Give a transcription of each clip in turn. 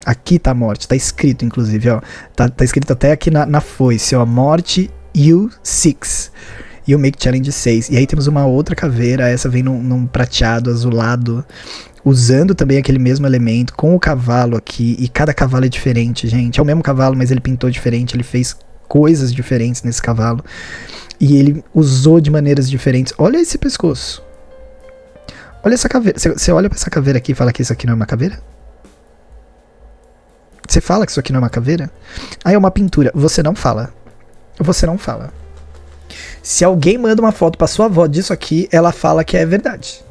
Aqui tá a morte, tá escrito inclusive, ó. Tá escrito até aqui na foice, ó. Morte U6. You Make Challenge 6. E aí temos uma outra caveira, essa vem num prateado azulado, usando também aquele mesmo elemento, com o cavalo aqui. E cada cavalo é diferente, gente. É o mesmo cavalo, mas ele pintou diferente, ele fez coisas diferentes nesse cavalo. E ele usou de maneiras diferentes. Olha esse pescoço. Olha essa caveira. Você olha pra essa caveira aqui e fala que isso aqui não é uma caveira? Você fala que isso aqui não é uma caveira? Ah, é uma pintura. Você não fala. Você não fala. Se alguém manda uma foto pra sua avó disso aqui, ela fala que é verdade.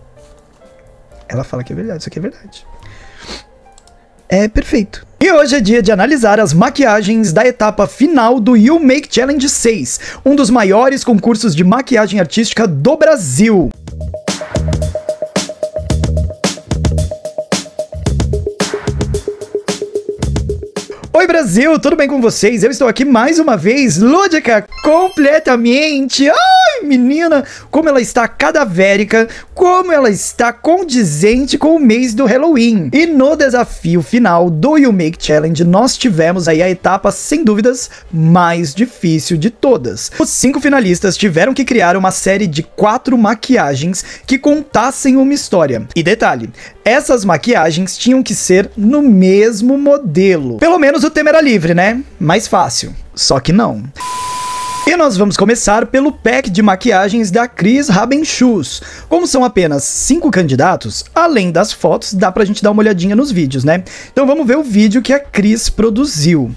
Ela fala que é verdade, isso aqui é verdade. É perfeito. E hoje é dia de analisar as maquiagens da etapa final do You Make Challenge 6, um dos maiores concursos de maquiagem artística do Brasil. Oi Brasil, tudo bem com vocês? Eu estou aqui mais uma vez, lúdica completamente. Ai, menina, como ela está cadavérica, como ela está condizente com o mês do Halloween. E no desafio final do You Make Challenge, nós tivemos aí a etapa, sem dúvidas, mais difícil de todas. Os 5 finalistas tiveram que criar uma série de 4 maquiagens que contassem uma história. E detalhe, essas maquiagens tinham que ser no mesmo modelo. Pelo menos o tema era livre, né? Mais fácil. Só que não. E nós vamos começar pelo pack de maquiagens da Cris Rabenschus. Como são apenas 5 candidatos, além das fotos, dá pra gente dar uma olhadinha nos vídeos, né? Então vamos ver o vídeo que a Cris produziu.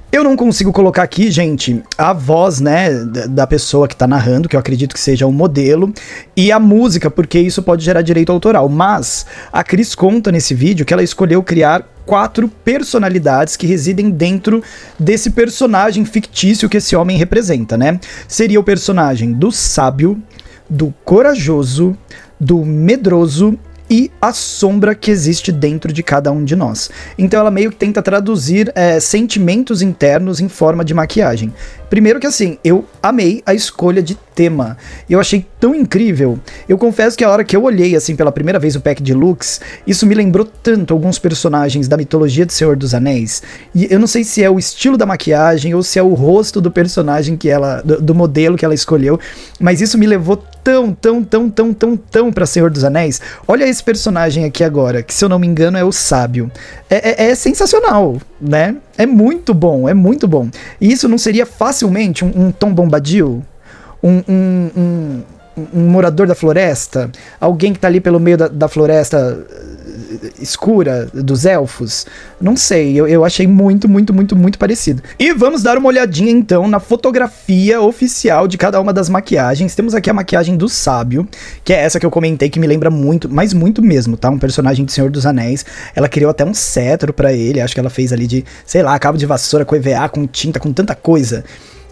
Eu não consigo colocar aqui, gente, a voz, né, da pessoa que tá narrando, que eu acredito que seja um modelo, e a música, porque isso pode gerar direito autoral. Mas a Cris conta nesse vídeo que ela escolheu criar 4 personalidades que residem dentro desse personagem fictício que esse homem representa, né? Seria o personagem do sábio, do corajoso, do medroso e a sombra que existe dentro de cada um de nós. Então ela meio que tenta traduzir sentimentos internos em forma de maquiagem. Primeiro que assim, eu amei a escolha de tema. Eu achei tão incrível. Eu confesso que a hora que eu olhei assim pela primeira vez o pack de looks, isso me lembrou tanto alguns personagens da mitologia do Senhor dos Anéis. E eu não sei se é o estilo da maquiagem ou se é o rosto do personagem que ela, do modelo que ela escolheu, mas isso me levou tão pra Senhor dos Anéis. Olha esse personagem aqui agora, que se eu não me engano é o sábio. É sensacional, né? É muito bom, é muito bom. E isso não seria facilmente um Tom Bombadil? Um morador da floresta? Alguém que tá ali pelo meio da floresta escura, dos elfos? Não sei, eu achei muito parecido. E vamos dar uma olhadinha então na fotografia oficial de cada uma das maquiagens. Temos aqui a maquiagem do sábio, que é essa que eu comentei, que me lembra muito, mas muito mesmo, tá? Um personagem de Senhor dos Anéis. Ela criou até um cetro pra ele, acho que ela fez ali de, sei lá, cabo de vassoura com EVA, com tinta, com tanta coisa.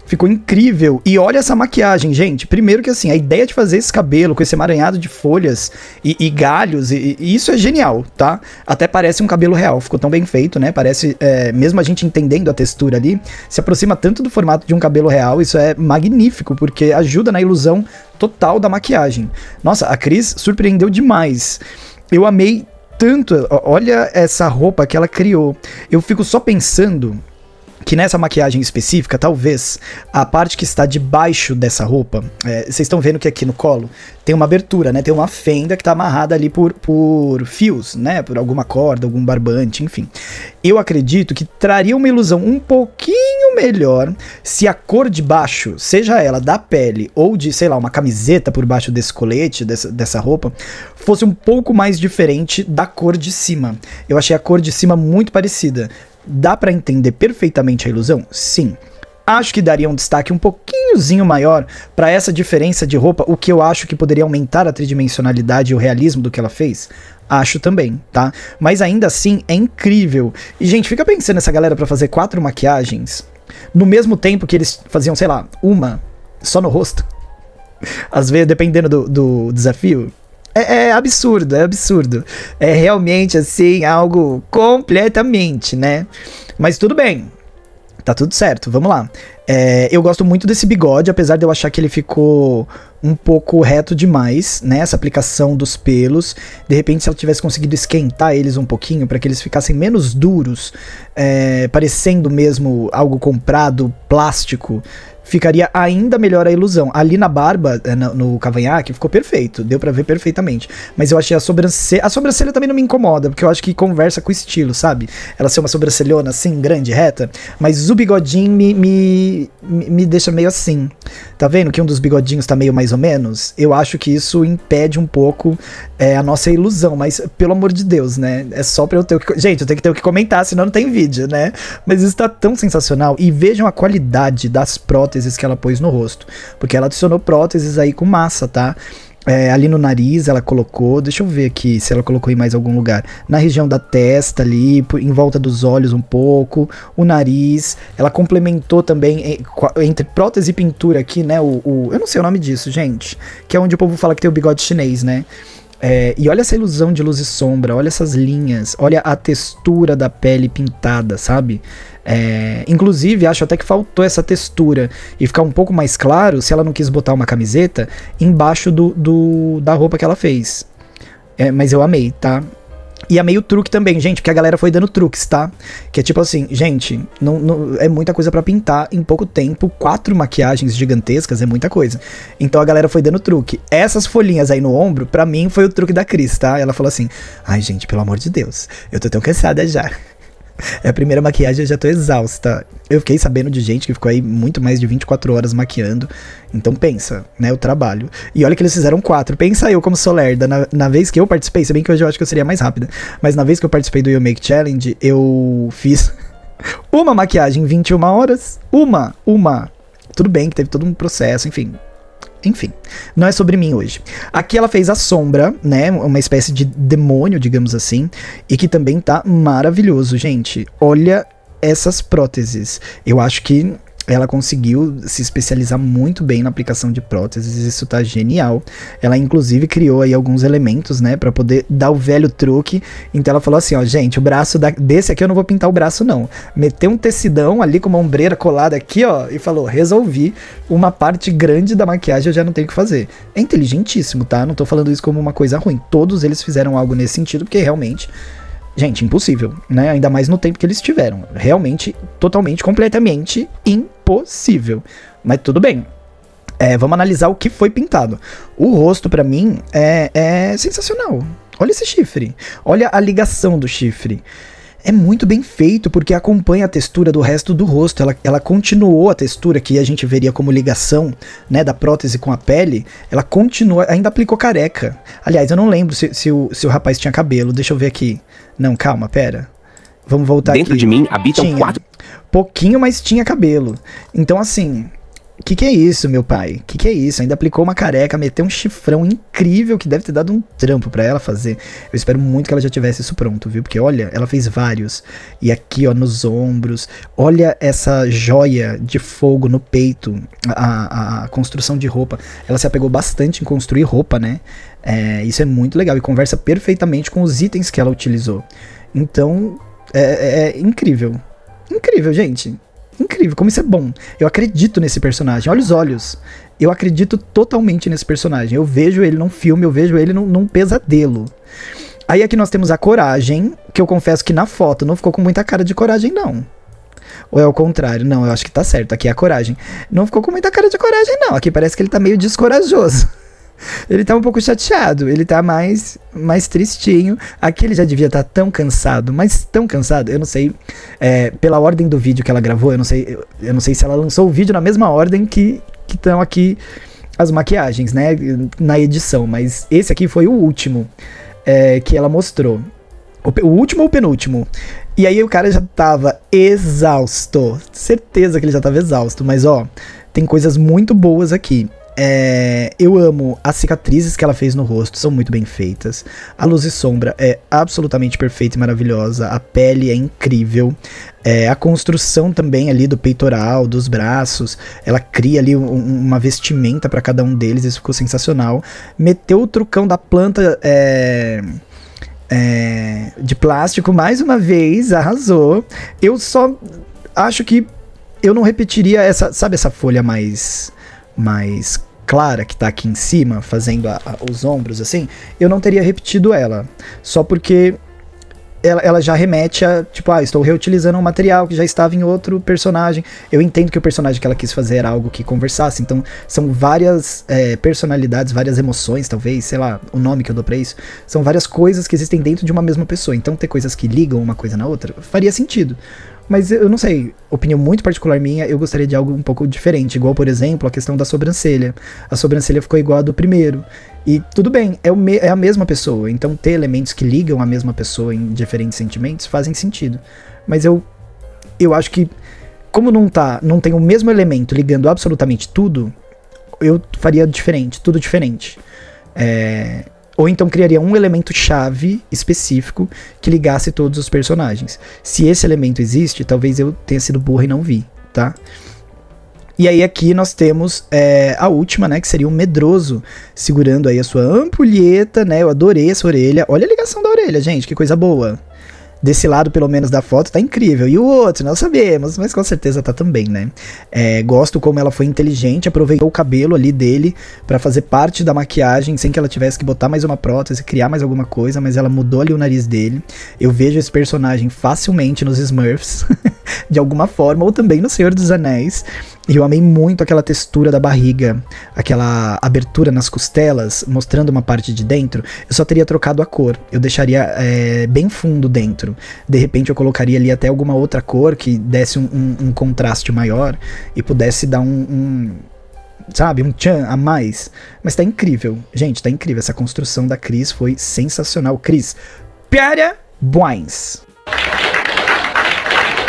Ficou incrível. E olha essa maquiagem, gente. Primeiro que assim, a ideia de fazer esse cabelo com esse emaranhado de folhas e galhos, e isso é genial, tá? Até parece um cabelo real. Ficou tão bem feito, né? Parece, mesmo a gente entendendo a textura ali, se aproxima tanto do formato de um cabelo real. Isso é magnífico, porque ajuda na ilusão total da maquiagem. Nossa, a Cris surpreendeu demais. Eu amei tanto. Olha essa roupa que ela criou. Eu fico só pensando que nessa maquiagem específica, talvez, a parte que está debaixo dessa roupa, vocês estão vendo que aqui no colo tem uma abertura, né? Tem uma fenda que está amarrada ali por fios, né? Por alguma corda, algum barbante, enfim. Eu acredito que traria uma ilusão um pouquinho melhor se a cor de baixo, seja ela da pele ou de, sei lá, uma camiseta por baixo desse colete, dessa roupa, fosse um pouco mais diferente da cor de cima. Eu achei a cor de cima muito parecida. Dá pra entender perfeitamente a ilusão? Sim. Acho que daria um destaque um pouquinhozinho maior pra essa diferença de roupa, o que eu acho que poderia aumentar a tridimensionalidade e o realismo do que ela fez. Acho também, tá? Mas ainda assim, é incrível. E, gente, fica pensando nessa galera pra fazer 4 maquiagens no mesmo tempo que eles faziam, sei lá, uma só no rosto. Às vezes, dependendo do desafio. É absurdo, é absurdo. É realmente, assim, algo completamente, né? Mas tudo bem. Tá tudo certo, vamos lá. Eu gosto muito desse bigode, apesar de eu achar que ele ficou um pouco reto demais, né? Essa aplicação dos pelos. De repente, se ela tivesse conseguido esquentar eles um pouquinho, para que eles ficassem menos duros, parecendo mesmo algo comprado, plástico, ficaria ainda melhor a ilusão. Ali na barba, no cavanhaque, ficou perfeito. Deu pra ver perfeitamente. Mas eu achei a sobrancelha... A sobrancelha também não me incomoda, porque eu acho que conversa com o estilo, sabe? Ela ser uma sobrancelhona assim, grande, reta. Mas o bigodinho me deixa meio assim. Tá vendo que um dos bigodinhos tá meio mais ou menos? Eu acho que isso impede um pouco a nossa ilusão. Mas, pelo amor de Deus, né? É só pra eu ter o que... Gente, eu tenho que ter o que comentar, senão não tem vídeo, né? Mas isso tá tão sensacional. E vejam a qualidade das próteses que ela pôs no rosto, porque ela adicionou próteses aí com massa, tá? Ali no nariz ela colocou, deixa eu ver aqui se ela colocou em mais algum lugar, na região da testa ali, em volta dos olhos um pouco, o nariz, ela complementou também entre prótese e pintura aqui, né, eu não sei o nome disso, gente, que é onde o povo fala que tem o bigode chinês, né? E olha essa ilusão de luz e sombra, olha essas linhas, olha a textura da pele pintada, sabe? Inclusive, acho até que faltou essa textura e ficar um pouco mais claro se ela não quis botar uma camiseta embaixo da roupa que ela fez. Mas eu amei, tá? E amei o truque também, gente, porque a galera foi dando truques, tá? Que é tipo assim, gente, é muita coisa pra pintar em pouco tempo. 4 maquiagens gigantescas é muita coisa. Então a galera foi dando truque. Essas folhinhas aí no ombro, pra mim, foi o truque da Cris, tá? Ela falou assim, ai, gente, pelo amor de Deus, eu tô tão cansada já. É a primeira maquiagem, eu já tô exausta. Eu fiquei sabendo de gente que ficou aí muito mais de 24 horas maquiando. Então pensa, né, o trabalho. E olha que eles fizeram 4. Pensa eu como sou lerda. Na vez que eu participei, se bem que hoje eu acho que eu seria mais rápida, mas na vez que eu participei do You Make Challenge, eu fiz uma maquiagem em 21 horas. Uma. Tudo bem que teve todo um processo, enfim, não é sobre mim hoje. Aqui ela fez a sombra, né, uma espécie de demônio, digamos assim, e que também tá maravilhoso, gente. Olha essas próteses. Eu acho que ela conseguiu se especializar muito bem na aplicação de próteses, isso tá genial. Ela inclusive criou aí alguns elementos, né, pra poder dar o velho truque. Então ela falou assim, ó, gente, o braço desse aqui eu não vou pintar o braço não. Meteu um tecidão ali com uma ombreira colada aqui, ó, e falou, resolvi, uma parte grande da maquiagem eu já não tenho que fazer. É inteligentíssimo, tá? Não tô falando isso como uma coisa ruim. Todos eles fizeram algo nesse sentido, porque realmente... Gente, impossível, né? Ainda mais no tempo que eles tiveram. Realmente, totalmente, completamente impossível. Mas tudo bem. Vamos analisar o que foi pintado. O rosto, pra mim, é sensacional. Olha esse chifre. Olha a ligação do chifre. É muito bem feito, porque acompanha a textura do resto do rosto. Ela continuou a textura que a gente veria como ligação, né, da prótese com a pele. Ela continua, ainda aplicou careca. Aliás, eu não lembro se o rapaz tinha cabelo. Deixa eu ver aqui. Não, calma, pera. Vamos voltar aqui. Dentro de mim habitam 4... Pouquinho, mas tinha cabelo. Então, assim... Que é isso, meu pai? Que é isso? Ainda aplicou uma careca, meteu um chifrão incrível que deve ter dado um trampo pra ela fazer. Eu espero muito que ela já tivesse isso pronto, viu? Porque, olha, ela fez vários. E aqui, ó, nos ombros. Olha essa joia de fogo no peito. A construção de roupa. Ela se apegou bastante em construir roupa, né? Isso é muito legal e conversa perfeitamente com os itens que ela utilizou. Então, é incrível. Incrível, gente. Incrível, como isso é bom. Eu acredito nesse personagem. Olha os olhos. Eu acredito totalmente nesse personagem. Eu vejo ele num filme, eu vejo ele num pesadelo. Aí aqui nós temos a coragem, que eu confesso que na foto não ficou com muita cara de coragem, não. Ou é o contrário? Não, eu acho que tá certo. Aqui é a coragem. Não ficou com muita cara de coragem, não. Aqui parece que ele tá meio descorajoso. Ele tá um pouco chateado, ele tá mais tristinho. Aqui ele já devia estar tão cansado, mas tão cansado, eu não sei, pela ordem do vídeo que ela gravou, eu não sei se ela lançou o vídeo na mesma ordem que estão aqui as maquiagens, né, na edição, mas esse aqui foi o último que ela mostrou. O último ou o penúltimo? E aí o cara já tava exausto, certeza que ele já tava exausto, mas ó, tem coisas muito boas aqui. Eu amo as cicatrizes que ela fez no rosto, são muito bem feitas. A luz e sombra é absolutamente perfeita e maravilhosa. A pele é incrível. A construção também ali do peitoral, dos braços. Ela cria ali uma vestimenta para cada um deles, isso ficou sensacional. Meteu o trucão da planta de plástico mais uma vez, arrasou. Eu só acho que eu não repetiria essa, sabe essa folha mais clara que tá aqui em cima, fazendo os ombros assim? Eu não teria repetido ela, só porque ela já remete a, tipo, estou reutilizando um material que já estava em outro personagem. Eu entendo que o personagem que ela quis fazer era algo que conversasse, então são várias personalidades, várias emoções, talvez, sei lá, o nome que eu dou pra isso, são várias coisas que existem dentro de uma mesma pessoa, então ter coisas que ligam uma coisa na outra faria sentido. Mas eu não sei, opinião muito particular minha, eu gostaria de algo um pouco diferente, igual, por exemplo, a questão da sobrancelha. A sobrancelha ficou igual a do primeiro. E tudo bem, é a mesma pessoa, então ter elementos que ligam a mesma pessoa em diferentes sentimentos fazem sentido. Mas eu acho que, como não tem o mesmo elemento ligando absolutamente tudo, eu faria diferente, tudo diferente. Ou então criaria um elemento chave específico que ligasse todos os personagens. Se esse elemento existe, talvez eu tenha sido burro e não vi, tá? E aí aqui nós temos a última, né, que seria um medroso, segurando aí a sua ampulheta, né? Eu adorei essa orelha. Olha a ligação da orelha, gente, que coisa boa. Desse lado, pelo menos, da foto, tá incrível. E o outro, nós sabemos, mas com certeza tá também, né? Gosto como ela foi inteligente, aproveitou o cabelo ali dele pra fazer parte da maquiagem, sem que ela tivesse que botar mais uma prótese, criar mais alguma coisa, mas ela mudou ali o nariz dele. Eu vejo esse personagem facilmente nos Smurfs, de alguma forma, ou também no Senhor dos Anéis. E eu amei muito aquela textura da barriga, aquela abertura nas costelas, mostrando uma parte de dentro. Eu só teria trocado a cor, eu deixaria bem fundo dentro. De repente eu colocaria ali até alguma outra cor que desse um contraste maior e pudesse dar sabe, um tchan a mais. Mas tá incrível, gente, tá incrível. Essa construção da Cris foi sensacional. Cris, parabéns!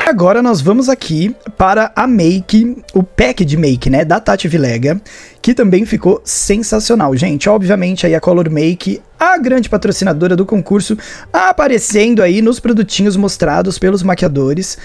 Agora nós vamos aqui para a make, o pack de make, né, da Tati Vilega, que também ficou sensacional, gente. Obviamente aí a Color Make, a grande patrocinadora do concurso, aparecendo aí nos produtinhos mostrados pelos maquiadores.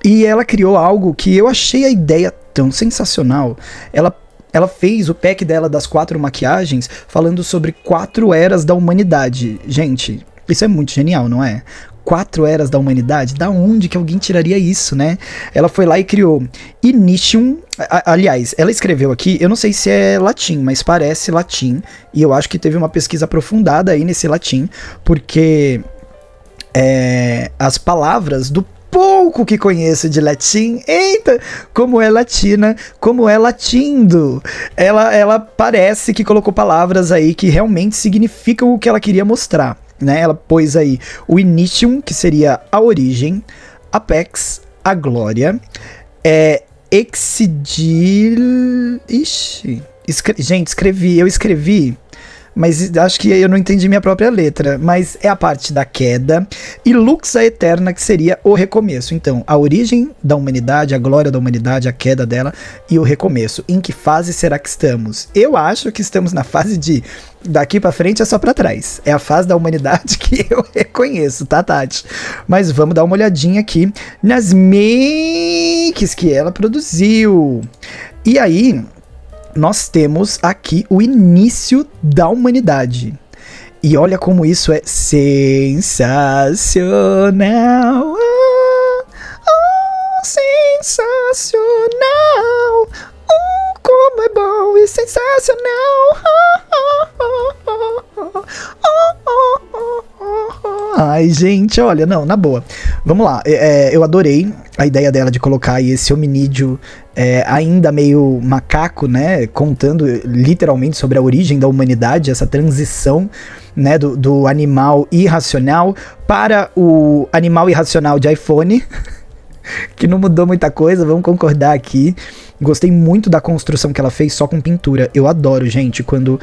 E ela criou algo que eu achei a ideia tão sensacional. Ela fez o pack dela das 4 maquiagens falando sobre 4 eras da humanidade. Gente, isso é muito genial, não é? 4 eras da humanidade? Da onde que alguém tiraria isso, né? Ela foi lá e criou Initium. Aliás, ela escreveu aqui, eu não sei se é latim, mas parece latim. E eu acho que teve uma pesquisa aprofundada aí nesse latim, porque as palavras do pouco que conheço de latim, eita, como é latina, como é latindo. Ela parece que colocou palavras aí que realmente significam o que ela queria mostrar. Né, ela pôs aí o Initium, que seria a origem, Apex, a glória, Exidil... Ixi, gente, eu escrevi, mas acho que eu não entendi minha própria letra, mas é a parte da queda, e Lux a Eterna, que seria o recomeço. Então, a origem da humanidade, a glória da humanidade, a queda dela e o recomeço. Em que fase será que estamos? Eu acho que estamos na fase de daqui pra frente é só pra trás. É a fase da humanidade que eu reconheço, tá, Tati? Mas vamos dar uma olhadinha aqui nas makes que ela produziu. E aí, nós temos aqui o início da humanidade. E olha como isso é sensacional. Sensacional. Como é bom e sensacional. Ai, gente, olha, não, na boa. Vamos lá, eu adorei a ideia dela de colocar aí esse hominídeo ainda meio macaco, né, contando literalmente sobre a origem da humanidade, essa transição, né, do animal irracional para o animal irracional de iPhone, que não mudou muita coisa, vamos concordar aqui. Gostei muito da construção que ela fez só com pintura. Eu adoro, gente, quando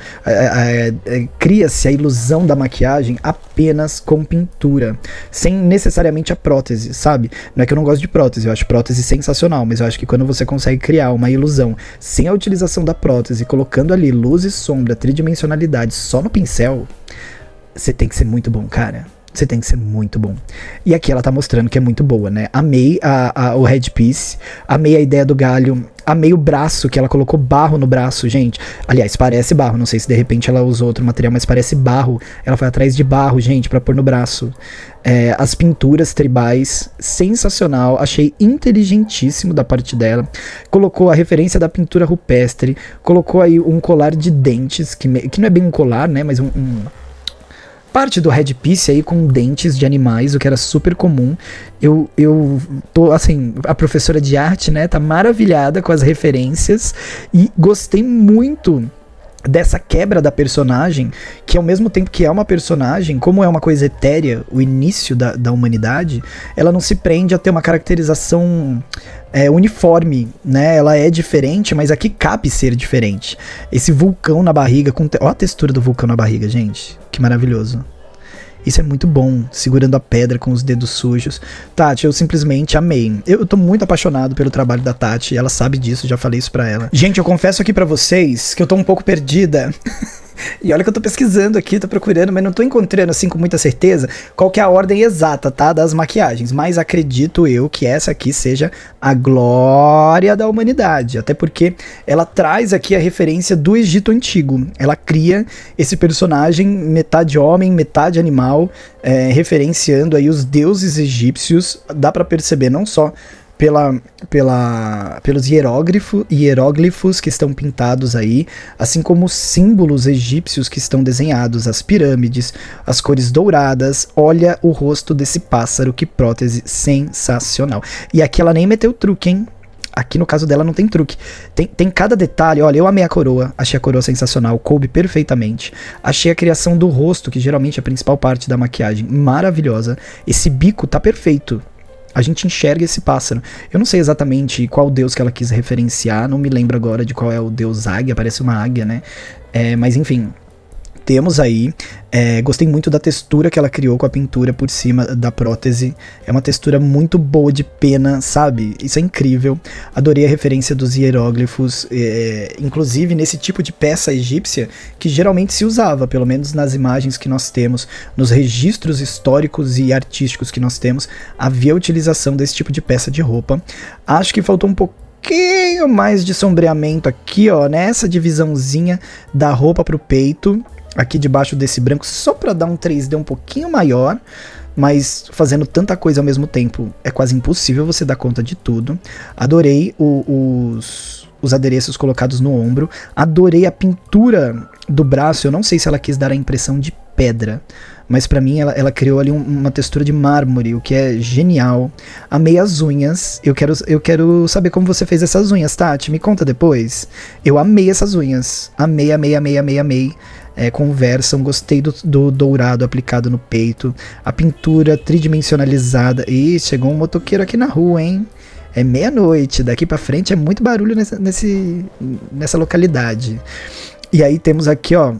cria-se a ilusão da maquiagem apenas com pintura, sem necessariamente a prótese, sabe? Não é que eu não gosto de prótese, eu acho prótese sensacional, mas eu acho que quando você consegue criar uma ilusão sem a utilização da prótese, colocando ali luz e sombra, tridimensionalidade só no pincel, você tem que ser muito bom, cara. Você tem que ser muito bom. E aqui ela tá mostrando que é muito boa, né? Amei o headpiece, amei a ideia do galho, Amei o braço, que ela colocou barro no braço, gente. Aliás, parece barro, não sei se de repente ela usou outro material, mas parece barro. Ela foi atrás de barro, gente, pra pôr no braço. As pinturas tribais, sensacional. Achei inteligentíssimo da parte dela. Colocou a referência da pintura rupestre. Colocou aí um colar de dentes, que não é bem um colar, né, mas parte do headpiece aí com dentes de animais, o que era super comum. Eu tô, assim, a professora de arte, né, tá maravilhada com as referências e gostei muito dessa quebra da personagem, que ao mesmo tempo que é uma personagem, como é uma coisa etérea, o início da humanidade, ela não se prende a ter uma caracterização uniforme, né? Ela é diferente, mas aqui cabe ser diferente. Esse vulcão na barriga, olha a textura do vulcão na barriga, gente, que maravilhoso. Isso é muito bom, segurando a pedra com os dedos sujos. Tati, eu simplesmente amei. Eu tô muito apaixonado pelo trabalho da Tati, ela sabe disso, já falei isso pra ela. Gente, eu confesso aqui pra vocês que eu tô um pouco perdida. E olha que eu tô pesquisando aqui, tô procurando, mas não tô encontrando assim com muita certeza qual que é a ordem exata, tá, das maquiagens. Mas acredito eu que essa aqui seja a glória da humanidade. Até porque ela traz aqui a referência do Egito Antigo. Ela cria esse personagem metade homem, metade animal, referenciando aí os deuses egípcios. Dá pra perceber não só pelos hieróglifos que estão pintados aí, assim como os símbolos egípcios que estão desenhados, as pirâmides, as cores douradas. Olha o rosto desse pássaro, que prótese sensacional. E aqui ela nem meteu truque, hein? Aqui no caso dela não tem truque. Tem cada detalhe. Olha, eu amei a coroa. Achei a coroa sensacional. Coube perfeitamente. Achei a criação do rosto, que geralmente é a principal parte da maquiagem, maravilhosa. Esse bico tá perfeito. A gente enxerga esse pássaro. Eu não sei exatamente qual deus que ela quis referenciar, não me lembro agora de qual é o deus águia, parece uma águia, né? Mas enfim, temos aí, gostei muito da textura que ela criou com a pintura por cima da prótese. É uma textura muito boa de pena, sabe? Isso é incrível. Adorei a referência dos hieróglifos, inclusive nesse tipo de peça egípcia que geralmente se usava, pelo menos nas imagens que nós temos, nos registros históricos e artísticos que nós temos, havia a utilização desse tipo de peça de roupa. Acho que faltou um pouquinho mais de sombreamento aqui, ó, nessa divisãozinha da roupa pro peito, aqui debaixo desse branco, só pra dar um 3D um pouquinho maior, mas fazendo tanta coisa ao mesmo tempo, é quase impossível você dar conta de tudo. Adorei os adereços colocados no ombro, adorei a pintura do braço. Eu não sei se ela quis dar a impressão de pedra, mas pra mim ela criou ali uma textura de mármore, o que é genial. Amei as unhas. Eu quero saber como você fez essas unhas, Tati, me conta depois. Eu amei essas unhas, amei. Conversam, gostei do dourado aplicado no peito, a pintura tridimensionalizada. Ih, chegou um motoqueiro aqui na rua, hein? É meia-noite, daqui pra frente é muito barulho nessa localidade. E aí temos aqui, ó,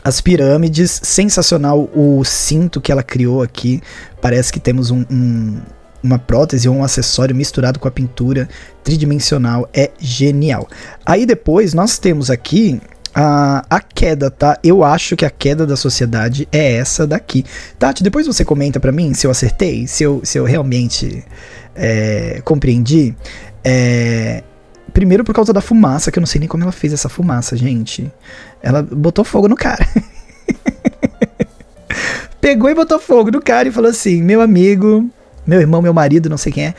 as pirâmides, sensacional o cinto que ela criou aqui. Parece que temos uma prótese ou um acessório misturado com a pintura tridimensional, é genial. Aí depois nós temos aqui a queda, tá? Eu acho que a queda da sociedade é essa daqui. Tati, depois você comenta pra mim se eu acertei, se eu realmente compreendi. Primeiro por causa da fumaça, que eu não sei nem como ela fez essa fumaça, gente. Ela botou fogo no cara. Pegou e botou fogo no cara e falou assim: meu amigo, meu irmão, meu marido, não sei quem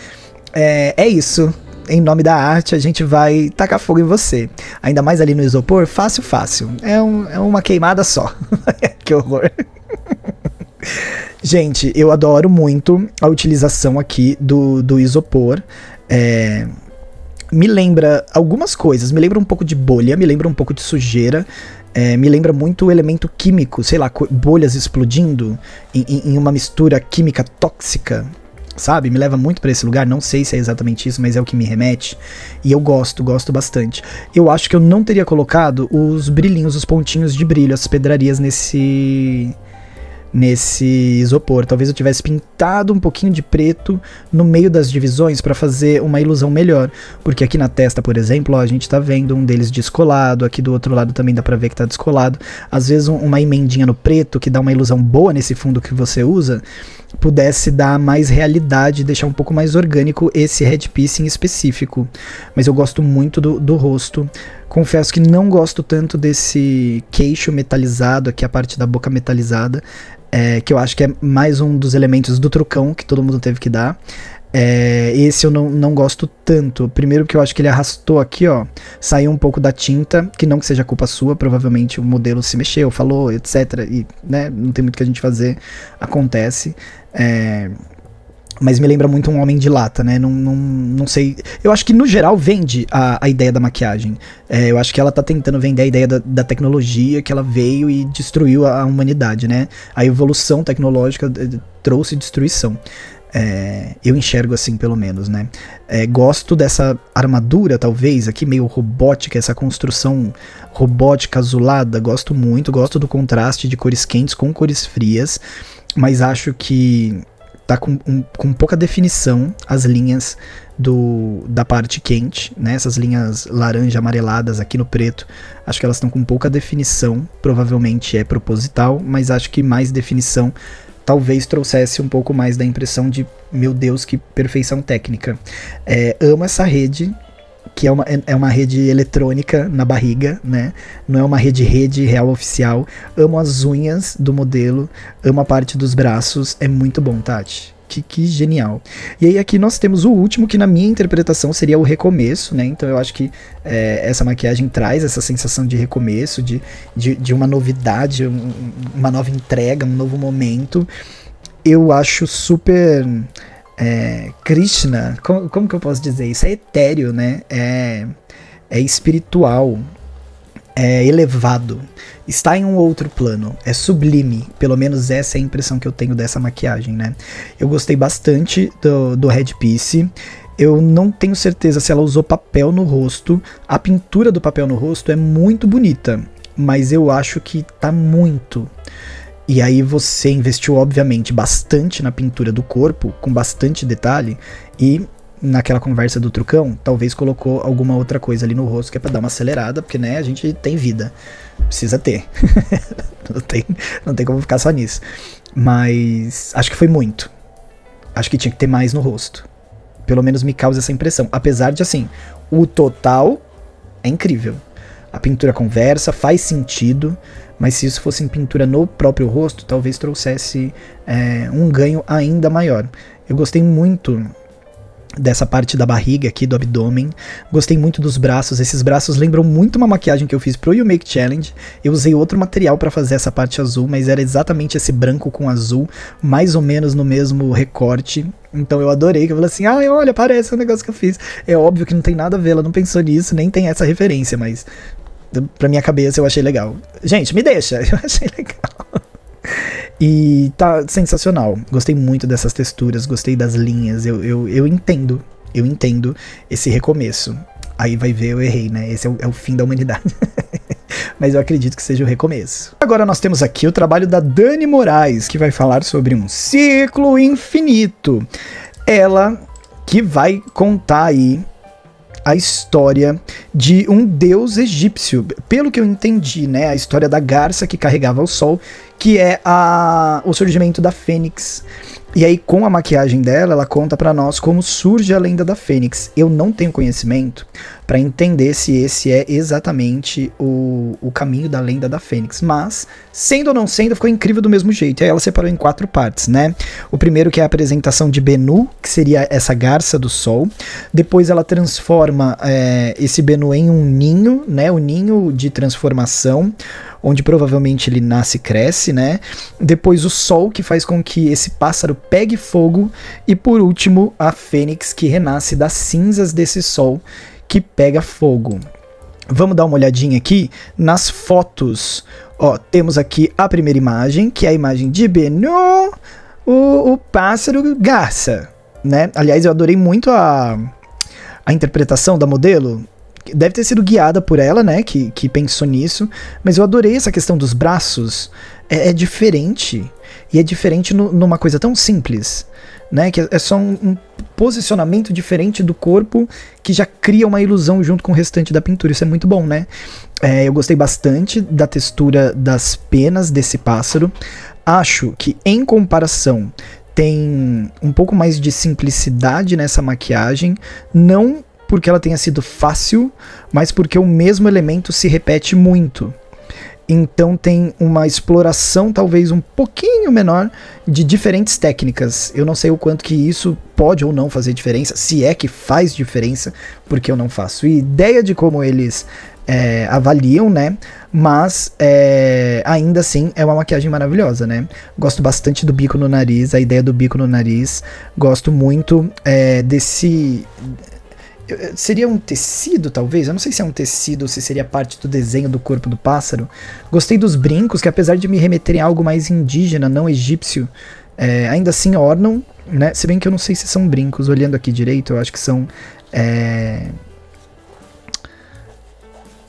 é isso. Em nome da arte, a gente vai tacar fogo em você. Ainda mais ali no isopor, fácil. É uma queimada só. Que horror. Gente, eu adoro muito a utilização aqui do isopor. Me lembra algumas coisas. Me lembra um pouco de bolha, me lembra um pouco de sujeira. Me lembra muito o elemento químico, sei lá, bolhas explodindo em uma mistura química tóxica. Sabe? Me leva muito pra esse lugar, não sei se é exatamente isso, mas é o que me remete. E eu gosto bastante. Eu acho que eu não teria colocado os brilhinhos, os pontinhos de brilho, as pedrarias nesse isopor. Talvez eu tivesse pintado um pouquinho de preto no meio das divisões para fazer uma ilusão melhor, porque aqui na testa, por exemplo, ó, a gente tá vendo um deles descolado, aqui do outro lado também dá pra ver que tá descolado. Às vezes uma emendinha no preto que dá uma ilusão boa nesse fundo que você usa, pudesse dar mais realidade, deixar um pouco mais orgânico esse headpiece em específico. Mas eu gosto muito do rosto. Confesso que não gosto tanto desse queixo metalizado, aqui a parte da boca metalizada, que eu acho que é mais um dos elementos do trucão que todo mundo teve que dar. Esse eu não gosto tanto. Primeiro porque eu acho que ele arrastou aqui, ó, saiu um pouco da tinta, que não que seja culpa sua, provavelmente o modelo se mexeu, falou, etc. E, né, não tem muito que a gente fazer, acontece. Mas me lembra muito um homem de lata, né? Não sei. Eu acho que no geral vende a ideia da maquiagem. Eu acho que ela tá tentando vender a ideia da tecnologia, que ela veio e destruiu a humanidade, né? A evolução tecnológica trouxe destruição. Eu enxergo assim, pelo menos, né? Gosto dessa armadura, talvez, aqui meio robótica, essa construção robótica azulada. Gosto muito, gosto do contraste de cores quentes com cores frias, mas acho que tá com pouca definição as linhas da parte quente, né? Essas linhas laranja amareladas aqui no preto, acho que elas estão com pouca definição, provavelmente é proposital, mas acho que mais definição talvez trouxesse um pouco mais da impressão de, meu Deus, que perfeição técnica. Amo essa rede, que é uma rede eletrônica na barriga, né? Não é uma rede real oficial. Amo as unhas do modelo, amo a parte dos braços, é muito bom, Tati. Que genial. E aí aqui nós temos o último, que na minha interpretação seria o recomeço, né? Então eu acho que essa maquiagem traz essa sensação de recomeço, de uma novidade, uma nova entrega, um novo momento. Eu acho super... Krishna, como que eu posso dizer isso? É etéreo, né? É espiritual, é elevado, está em um outro plano, é sublime, pelo menos essa é a impressão que eu tenho dessa maquiagem, né? Eu gostei bastante do headpiece. Eu não tenho certeza se ela usou papel no rosto. A pintura do papel no rosto é muito bonita, mas eu acho que tá muito. E aí você investiu, obviamente, bastante na pintura do corpo, com bastante detalhe, e naquela conversa do trucão, talvez colocou alguma outra coisa ali no rosto, que é pra dar uma acelerada, porque, né, a gente tem vida, precisa ter. não tem como ficar só nisso. Mas acho que foi muito. Acho que tinha que ter mais no rosto. Pelo menos me causa essa impressão. Apesar de, assim, o total é incrível. A pintura conversa, faz sentido, mas se isso fosse em pintura no próprio rosto, talvez trouxesse um ganho ainda maior. Eu gostei muito dessa parte da barriga aqui, do abdômen. Gostei muito dos braços. Esses braços lembram muito uma maquiagem que eu fiz pro You Make Challenge. Eu usei outro material para fazer essa parte azul, mas era exatamente esse branco com azul, mais ou menos no mesmo recorte. Então eu adorei, que eu falei assim, olha, parece um negócio que eu fiz. É óbvio que não tem nada a ver, ela não pensou nisso, nem tem essa referência, mas pra minha cabeça eu achei legal. Gente, me deixa, eu achei legal. E tá sensacional, gostei muito dessas texturas, gostei das linhas, eu entendo esse recomeço. Aí vai ver, eu errei, né? Esse é o fim da humanidade. Mas eu acredito que seja o recomeço. Agora nós temos aqui o trabalho da Dani Moraes, que vai falar sobre um ciclo infinito. Ela que vai contar aí a história de um deus egípcio, pelo que eu entendi, né? A história da garça que carregava o sol, que é o surgimento da Fênix. E aí, com a maquiagem dela, ela conta pra nós como surge a lenda da Fênix. Eu não tenho conhecimento pra entender se esse é exatamente o caminho da lenda da Fênix, mas, sendo ou não sendo, ficou incrível do mesmo jeito. E aí ela separou em 4 partes, né? O primeiro, que é a apresentação de Bennu, que seria essa garça do sol. Depois ela transforma esse Bennu em um ninho, né? O ninho de transformação, onde provavelmente ele nasce e cresce, né? Depois o sol, que faz com que esse pássaro pegue fogo. E por último, a Fênix, que renasce das cinzas desse sol que pega fogo. Vamos dar uma olhadinha aqui nas fotos. Ó, temos aqui a primeira imagem, que é a imagem de Bennu, o pássaro garça, né? Aliás, eu adorei muito a interpretação da modelo. Deve ter sido guiada por ela, né, que pensou nisso, mas eu adorei essa questão dos braços, é diferente, E é diferente numa coisa tão simples, né? Que é só um posicionamento diferente do corpo que já cria uma ilusão junto com o restante da pintura. Isso é muito bom, né? Eu gostei bastante da textura das penas desse pássaro. Acho que, em comparação, tem um pouco mais de simplicidade nessa maquiagem, não porque ela tenha sido fácil, mas porque o mesmo elemento se repete muito. Então tem uma exploração talvez um pouquinho menor de diferentes técnicas. Eu não sei o quanto que isso pode ou não fazer diferença, se é que faz diferença, porque eu não faço ideia de como eles avaliam, né? Mas ainda assim é uma maquiagem maravilhosa, né? Gosto bastante do bico no nariz, a ideia do bico no nariz. Gosto muito desse... Seria um tecido, talvez? Eu não sei se é um tecido ou se seria parte do desenho do corpo do pássaro. Gostei dos brincos, que apesar de me remeterem a algo mais indígena, não egípcio, ainda assim ornam, né? Se bem que eu não sei se são brincos. Olhando aqui direito, eu acho que são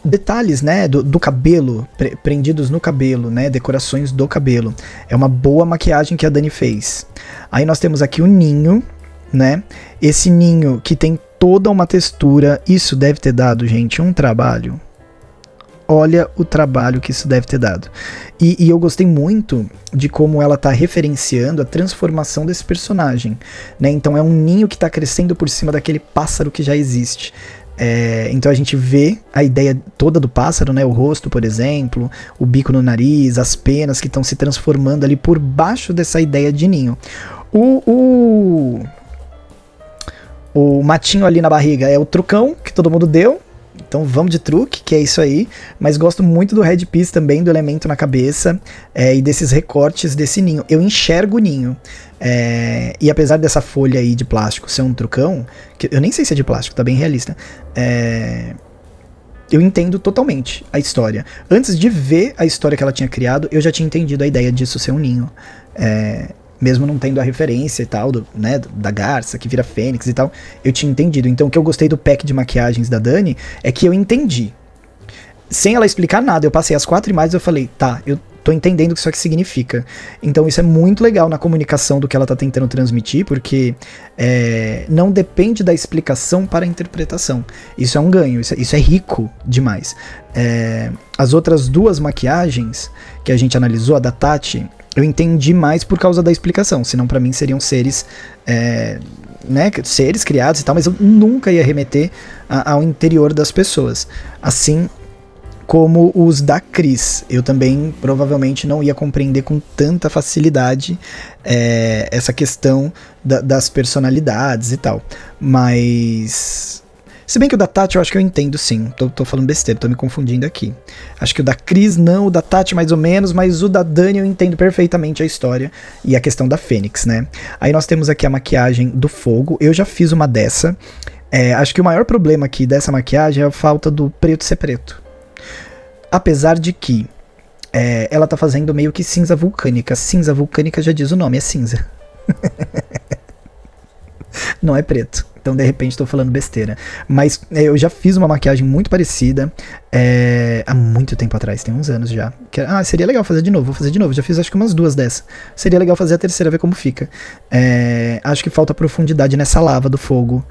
detalhes, né, do cabelo, prendidos no cabelo, né, decorações do cabelo. É uma boa maquiagem que a Dani fez. Aí nós temos aqui o ninho, né? Esse ninho que tem toda uma textura. Isso deve ter dado, gente, um trabalho. Olha o trabalho que isso deve ter dado. E eu gostei muito de como ela tá referenciando a transformação desse personagem, né? Então é um ninho que tá crescendo por cima daquele pássaro que já existe. Então a gente vê a ideia toda do pássaro, né? O rosto, por exemplo, o bico no nariz, as penas que estão se transformando ali por baixo dessa ideia de ninho. O matinho ali na barriga é o trucão que todo mundo deu. Então vamos de truque, que é isso aí. Mas gosto muito do headpiece também, do elemento na cabeça e desses recortes desse ninho. Eu enxergo o ninho. E apesar dessa folha aí de plástico ser um trucão, que eu nem sei se é de plástico, tá bem realista. Eu entendo totalmente a história. Antes de ver a história que ela tinha criado, eu já tinha entendido a ideia disso ser um ninho. Mesmo não tendo a referência e tal, né, da garça que vira fênix e tal, eu tinha entendido. Então o que eu gostei do pack de maquiagens da Dani é que eu entendi. Sem ela explicar nada, eu passei as 4 imagens e eu falei, tá, eu tô entendendo o que isso aqui significa. Então isso é muito legal na comunicação do que ela tá tentando transmitir, porque não depende da explicação para a interpretação. Isso é um ganho, isso é rico demais. As outras 2 maquiagens que a gente analisou, a da Tati, eu entendi mais por causa da explicação, senão pra mim seriam seres, né, seres criados e tal, mas eu nunca ia remeter ao interior das pessoas. Assim como os da Cris, eu também provavelmente não ia compreender com tanta facilidade essa questão das personalidades e tal. Mas... se bem que o da Tati eu acho que eu entendo sim, tô falando besteira, tô me confundindo aqui. Acho que o da Cris não, o da Tati mais ou menos, mas o da Dani eu entendo perfeitamente a história e a questão da Fênix, né? Aí nós temos aqui a maquiagem do fogo, eu já fiz uma dessa. Acho que o maior problema aqui dessa maquiagem é a falta do preto ser preto. Apesar de que ela tá fazendo meio que cinza vulcânica. Cinza vulcânica já diz o nome, é cinza. Não é preto. Então, de repente, estou falando besteira. Mas eu já fiz uma maquiagem muito parecida há muito tempo atrás, tem uns anos já. Seria legal fazer de novo, vou fazer de novo. Já fiz acho que umas 2 dessas. Seria legal fazer a terceira, ver como fica. Acho que falta profundidade nessa lava do fogo.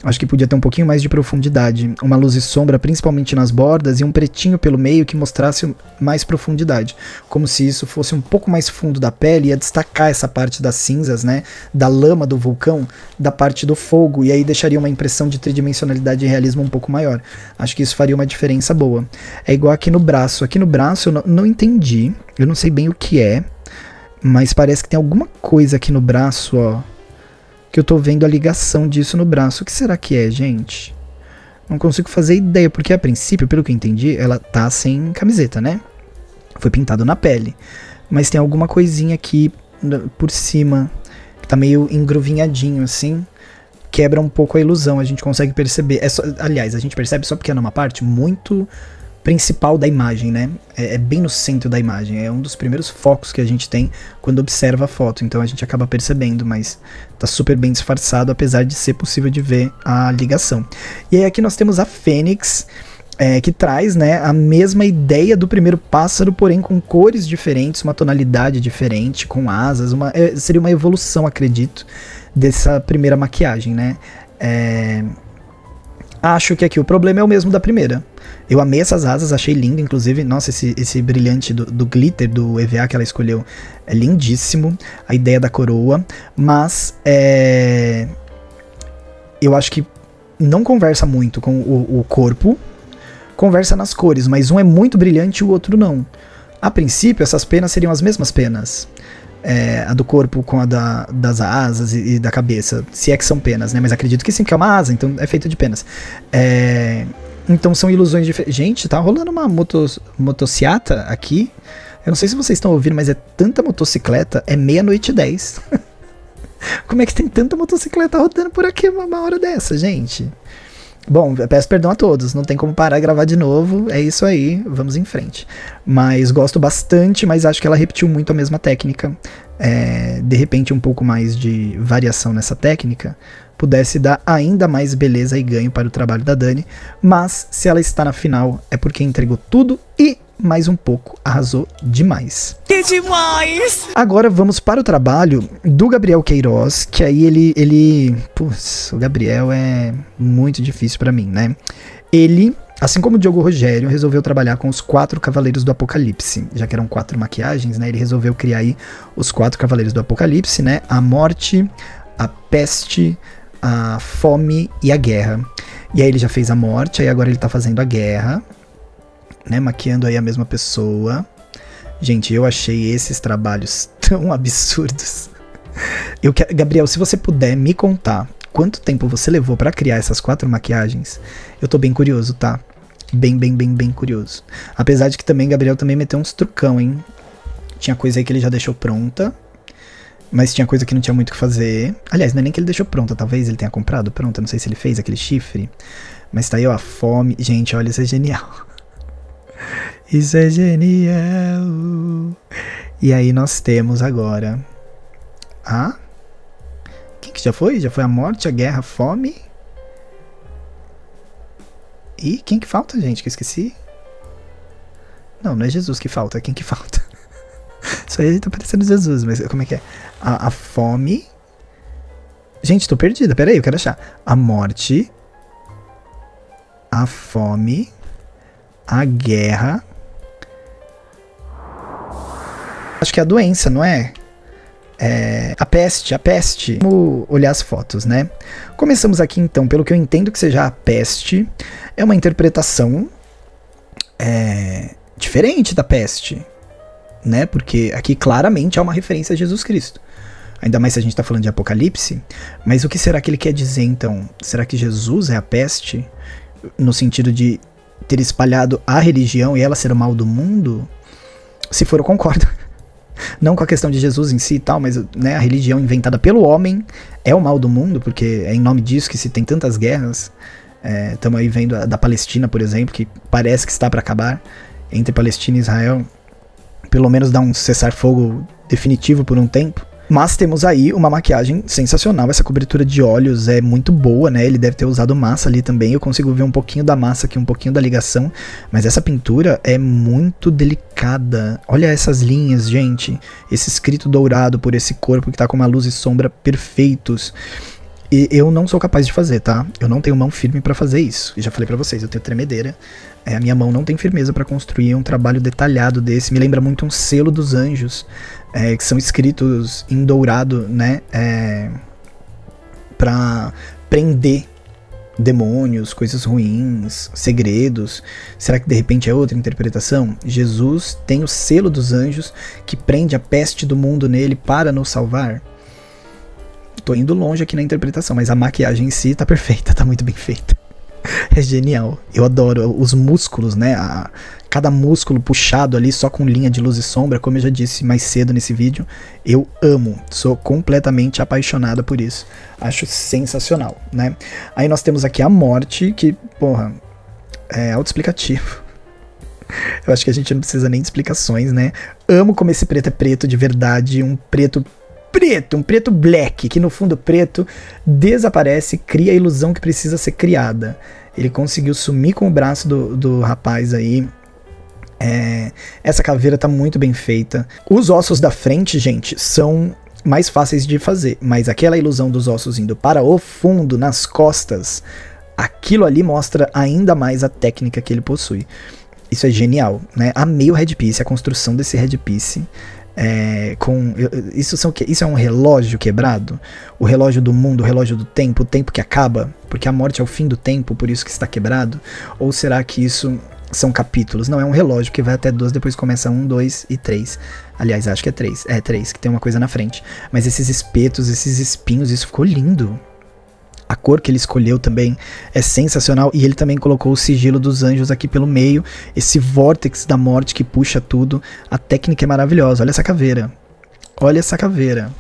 Acho que podia ter um pouquinho mais de profundidade. Uma luz e sombra, principalmente nas bordas, e um pretinho pelo meio que mostrasse mais profundidade. Como se isso fosse um pouco mais fundo da pele, ia destacar essa parte das cinzas, né? Da lama do vulcão, da parte do fogo, e aí deixaria uma impressão de tridimensionalidade e realismo um pouco maior. Acho que isso faria uma diferença boa. É igual aqui no braço. Aqui no braço eu não entendi, eu não sei bem o que é, mas parece que tem alguma coisa aqui no braço, ó, que eu tô vendo a ligação disso no braço. O que será que é, gente? Não consigo fazer ideia, porque a princípio, pelo que eu entendi, ela tá sem camiseta, né? Foi pintado na pele. Mas tem alguma coisinha aqui por cima, que tá meio engruvinhadinho assim. Quebra um pouco a ilusão, a gente consegue perceber. Aliás, a gente percebe só porque é numa parte muito principal da imagem, né? É bem no centro da imagem, é um dos primeiros focos que a gente tem quando observa a foto, então a gente acaba percebendo, mas tá super bem disfarçado, apesar de ser possível de ver a ligação. E aí aqui nós temos a Fênix. que traz, né, a mesma ideia do primeiro pássaro, porém com cores diferentes, uma tonalidade diferente, com asas, seria uma evolução, acredito, dessa primeira maquiagem, né. Acho que aqui o problema é o mesmo da primeira. Eu amei essas asas, achei lindo, inclusive, nossa, esse brilhante do glitter do EVA que ela escolheu é lindíssimo, a ideia da coroa, mas eu acho que não conversa muito com o corpo, conversa nas cores, mas um é muito brilhante e o outro não. A princípio, essas penas seriam as mesmas penas. A do corpo com a das asas e da cabeça, se é que são penas, né? Mas acredito que sim, que é uma asa, então é feito de penas. Então são ilusões diferentes. Gente, tá rolando uma motociata aqui. Eu não sei se vocês estão ouvindo, mas é tanta motocicleta, é 00:10. Como é que tem tanta motocicleta rodando por aqui uma hora dessa, gente? Bom, eu peço perdão a todos, não tem como parar e gravar de novo, é isso aí, vamos em frente. Mas gosto bastante, mas acho que ela repetiu muito a mesma técnica. De repente um pouco mais de variação nessa técnica pudesse dar ainda mais beleza e ganho para o trabalho da Dani, mas se ela está na final é porque entregou tudo e mais um pouco, arrasou demais. Que demais! Agora vamos para o trabalho do Gabriel Queiroz, que aí ele putz, o Gabriel é muito difícil para mim, né? Ele, assim como o Diogo Rogério, resolveu trabalhar com os 4 Cavaleiros do Apocalipse, já que eram 4 maquiagens, né? Ele resolveu criar aí os 4 Cavaleiros do Apocalipse, né? A morte, a peste, a fome e a guerra. E aí ele já fez a morte, aí agora ele tá fazendo a guerra, né, maquiando aí a mesma pessoa. Gente, eu achei esses trabalhos tão absurdos. Gabriel, se você puder me contar quanto tempo você levou pra criar essas 4 maquiagens, eu tô bem curioso, tá? Bem curioso. Apesar de que também, Gabriel também meteu uns trucão, hein? Tinha coisa aí que ele já deixou pronta, mas tinha coisa que não tinha muito o que fazer. Aliás, não é nem que ele deixou pronta, talvez ele tenha comprado pronta, não sei se ele fez aquele chifre. Mas tá aí, ó, a fome. Gente, olha, isso é genial. Isso é genial. E aí nós temos agora quem que já foi? Já foi a morte, a guerra, a fome. E quem que falta, gente? Que eu esqueci. Não é Jesus que falta, é quem que falta. Só aí tá parecendo Jesus, mas como é que é? A fome. Gente, tô perdida, peraí, eu quero achar. A morte, a fome, a guerra. Acho que é a doença, não é? A peste. Vamos olhar as fotos, né? Começamos aqui então, pelo que eu entendo que seja a peste. É uma interpretação diferente da peste, né? Porque aqui claramente há uma referência a Jesus Cristo. Ainda mais se a gente tá falando de Apocalipse. Mas o que será que ele quer dizer então? Será que Jesus é a peste? No sentido de ter espalhado a religião e ela ser o mal do mundo? Se for, eu concordo. Não com a questão de Jesus em si e tal, mas né, a religião inventada pelo homem é o mal do mundo, porque é em nome disso que se tem tantas guerras. Estamos aí vendo a da Palestina, por exemplo, que parece que está para acabar entre Palestina e Israel. Pelo menos dar um cessar-fogo definitivo por um tempo. Mas temos aí uma maquiagem sensacional, essa cobertura de olhos é muito boa, né? Ele deve ter usado massa ali também, eu consigo ver um pouquinho da massa aqui, um pouquinho da ligação, mas essa pintura é muito delicada. Olha essas linhas, gente, esse escrito dourado por esse corpo que tá com uma luz e sombra perfeitos. E eu não sou capaz de fazer, tá? Eu não tenho mão firme pra fazer isso. Eu já falei pra vocês, eu tenho tremedeira. A minha mão não tem firmeza pra construir um trabalho detalhado desse. Me lembra muito um selo dos anjos, que são escritos em dourado, né? Pra prender demônios, coisas ruins, segredos. Será que de repente é outra interpretação? Jesus tem o selo dos anjos que prende a peste do mundo nele para nos salvar? Tô indo longe aqui na interpretação, mas a maquiagem em si tá perfeita, tá muito bem feita. É genial. Eu adoro os músculos, né? Cada músculo puxado ali só com linha de luz e sombra, como eu já disse mais cedo nesse vídeo. Eu amo, sou completamente apaixonada por isso. Acho sensacional, né? Aí nós temos aqui a morte, que, porra, é autoexplicativo. Eu acho que a gente não precisa nem de explicações, né? Amo como esse preto é preto de verdade, um preto black, que no fundo preto desaparece, cria a ilusão que precisa ser criada. Ele conseguiu sumir com o braço do rapaz aí. Essa caveira tá muito bem feita. Os ossos da frente, gente, são mais fáceis de fazer, mas aquela ilusão dos ossos indo para o fundo, nas costas, aquilo ali mostra ainda mais a técnica que ele possui. Isso é genial, né? Amei o headpiece, a construção desse headpiece. Isso é um relógio quebrado? O relógio do mundo, o relógio do tempo, o tempo que acaba? Porque a morte é o fim do tempo, por isso que está quebrado? Ou será que isso são capítulos? Não, é um relógio que vai até 12, depois começa 1, 2 e 3. Aliás, acho que é 3. É 3, que tem uma coisa na frente. Mas esses espetos, esses espinhos, isso ficou lindo. A cor que ele escolheu também é sensacional. E ele também colocou o sigilo dos anjos aqui pelo meio. Esse vórtex da morte que puxa tudo. A técnica é maravilhosa. Olha essa caveira. Olha essa caveira.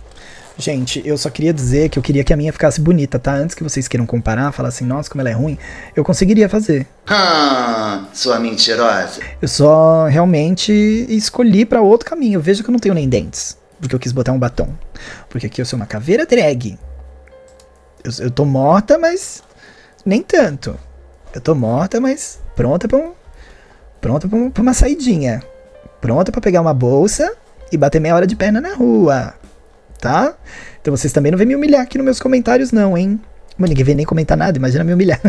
Gente, eu só queria dizer que eu queria que a minha ficasse bonita, tá? Antes que vocês queiram comparar, falar assim, nossa, como ela é ruim, eu conseguiria fazer. Sua mentirosa. Eu só realmente escolhi pra outro caminho. Veja que eu não tenho nem dentes, porque eu quis botar um batom. Porque aqui eu sou uma caveira drag. Eu tô morta, mas nem tanto. Eu tô morta, mas pronta pra uma saidinha. Pronta pra pegar uma bolsa e bater meia hora de perna na rua. Tá? Então vocês também não vêm me humilhar aqui nos meus comentários não, hein? Mas ninguém vem nem comentar nada, imagina me humilhar.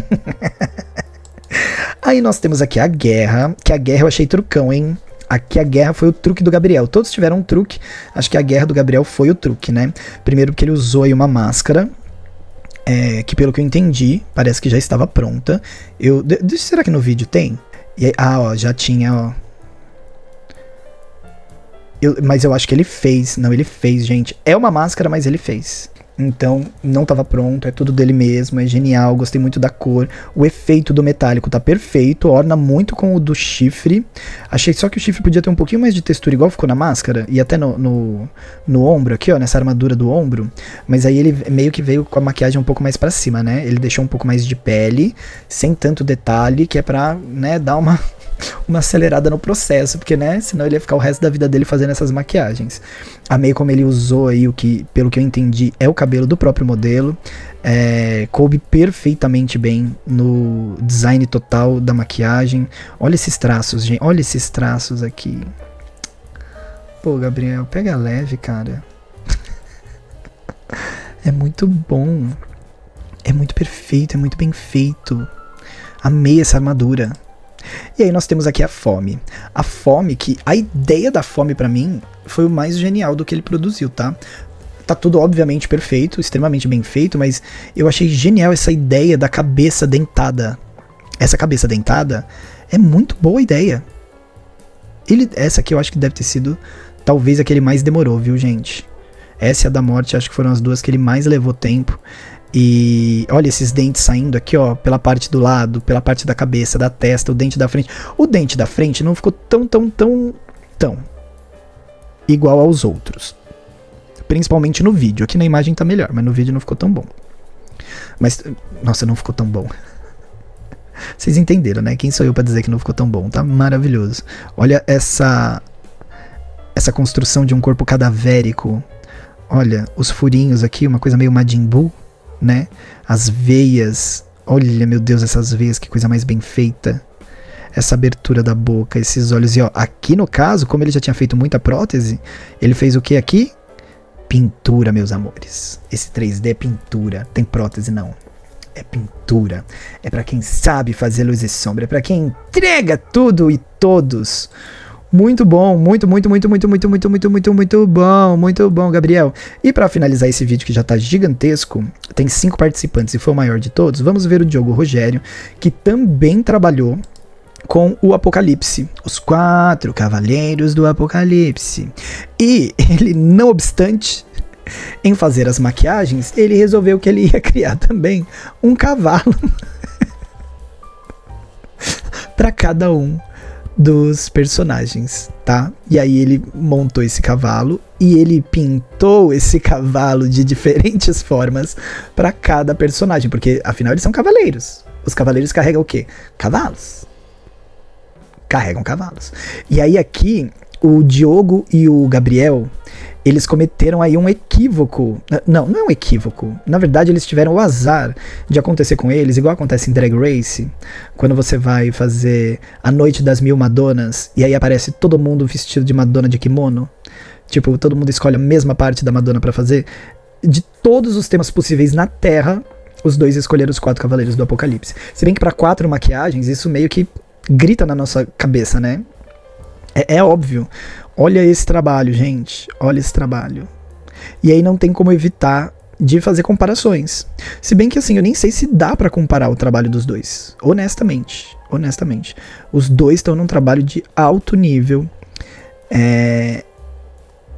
Aí nós temos aqui a guerra, que a guerra eu achei trucão, hein? Aqui a guerra foi o truque do Gabriel. Todos tiveram um truque, acho que a guerra do Gabriel foi o truque, né? Primeiro porque ele usou aí uma máscara, que pelo que eu entendi, parece que já estava pronta. Será que no vídeo tem? Ó, já tinha, ó. Mas eu acho que ele fez. Não, ele fez, gente. É uma máscara, mas ele fez. Então, não tava pronto. É tudo dele mesmo. É genial. Gostei muito da cor. O efeito do metálico tá perfeito. Orna muito com o do chifre. Achei só que o chifre podia ter um pouquinho mais de textura, igual ficou na máscara. E até no ombro aqui, ó. Nessa armadura do ombro. Mas aí ele meio que veio com a maquiagem um pouco mais pra cima, né? Ele deixou um pouco mais de pele. Sem tanto detalhe. Que é pra, né, dar uma acelerada no processo, porque, né, senão ele ia ficar o resto da vida dele fazendo essas maquiagens. Amei como ele usou aí o que, pelo que eu entendi, é o cabelo do próprio modelo. Coube perfeitamente bem no design total da maquiagem. Olha esses traços, gente. Olha esses traços aqui. Pô, Gabriel, pega leve, cara. É muito bom. É muito perfeito, é muito bem feito. Amei essa armadura. E aí nós temos aqui a fome. A fome, que a ideia da fome pra mim foi o mais genial do que ele produziu, tá? Tá tudo obviamente perfeito, extremamente bem feito, mas eu achei genial essa ideia da cabeça dentada. Essa cabeça dentada é muito boa ideia. Essa aqui eu acho que deve ter sido talvez a que ele mais demorou, viu, gente? Essa e a da morte, acho que foram as duas que ele mais levou tempo. E olha esses dentes saindo aqui, ó, pela parte do lado, pela parte da cabeça, da testa, o dente da frente. O dente da frente não ficou tão igual aos outros. Principalmente no vídeo. Aqui na imagem tá melhor, mas no vídeo não ficou tão bom. Mas, nossa, não ficou tão bom. Vocês entenderam, né? Quem sou eu pra dizer que não ficou tão bom? Tá maravilhoso. Olha essa construção de um corpo cadavérico. Olha, os furinhos aqui, uma coisa meio Majin Buu, né? As veias, olha, meu Deus, essas veias, que coisa mais bem feita. Essa abertura da boca, esses olhos. E ó, aqui no caso, como ele já tinha feito muita prótese, ele fez o que aqui? Pintura, meus amores. Esse 3D é pintura, tem prótese não. É pintura. É pra quem sabe fazer luz e sombra, é pra quem entrega tudo e todos. Muito bom, muito bom, muito bom, Gabriel. E para finalizar esse vídeo que já tá gigantesco, tem 5 participantes e foi o maior de todos, vamos ver o Diogo Rogério, que também trabalhou com o Apocalipse, os 4 Cavaleiros do Apocalipse. E ele, não obstante em fazer as maquiagens, ele resolveu que ele ia criar também um cavalo para cada um dos personagens, tá? E aí ele montou esse cavalo e ele pintou esse cavalo de diferentes formas para cada personagem, porque afinal eles são cavaleiros. Os cavaleiros carregam o quê? Cavalos. Carregam cavalos. E aí aqui o Diogo e o Gabriel, eles cometeram aí um equívoco. Não é um equívoco. Na verdade, eles tiveram o azar de acontecer com eles, igual acontece em Drag Race, quando você vai fazer a Noite das Mil Madonas, e aí aparece todo mundo vestido de Madonna de kimono. Tipo, todo mundo escolhe a mesma parte da Madonna pra fazer. De todos os temas possíveis na Terra, os dois escolheram os 4 Cavaleiros do Apocalipse. Se bem que pra 4 maquiagens, isso meio que grita na nossa cabeça, né? É óbvio. Olha esse trabalho, gente. Olha esse trabalho. E aí não tem como evitar de fazer comparações. Se bem que assim, eu nem sei se dá pra comparar o trabalho dos dois. Honestamente. Os dois estão num trabalho de alto nível.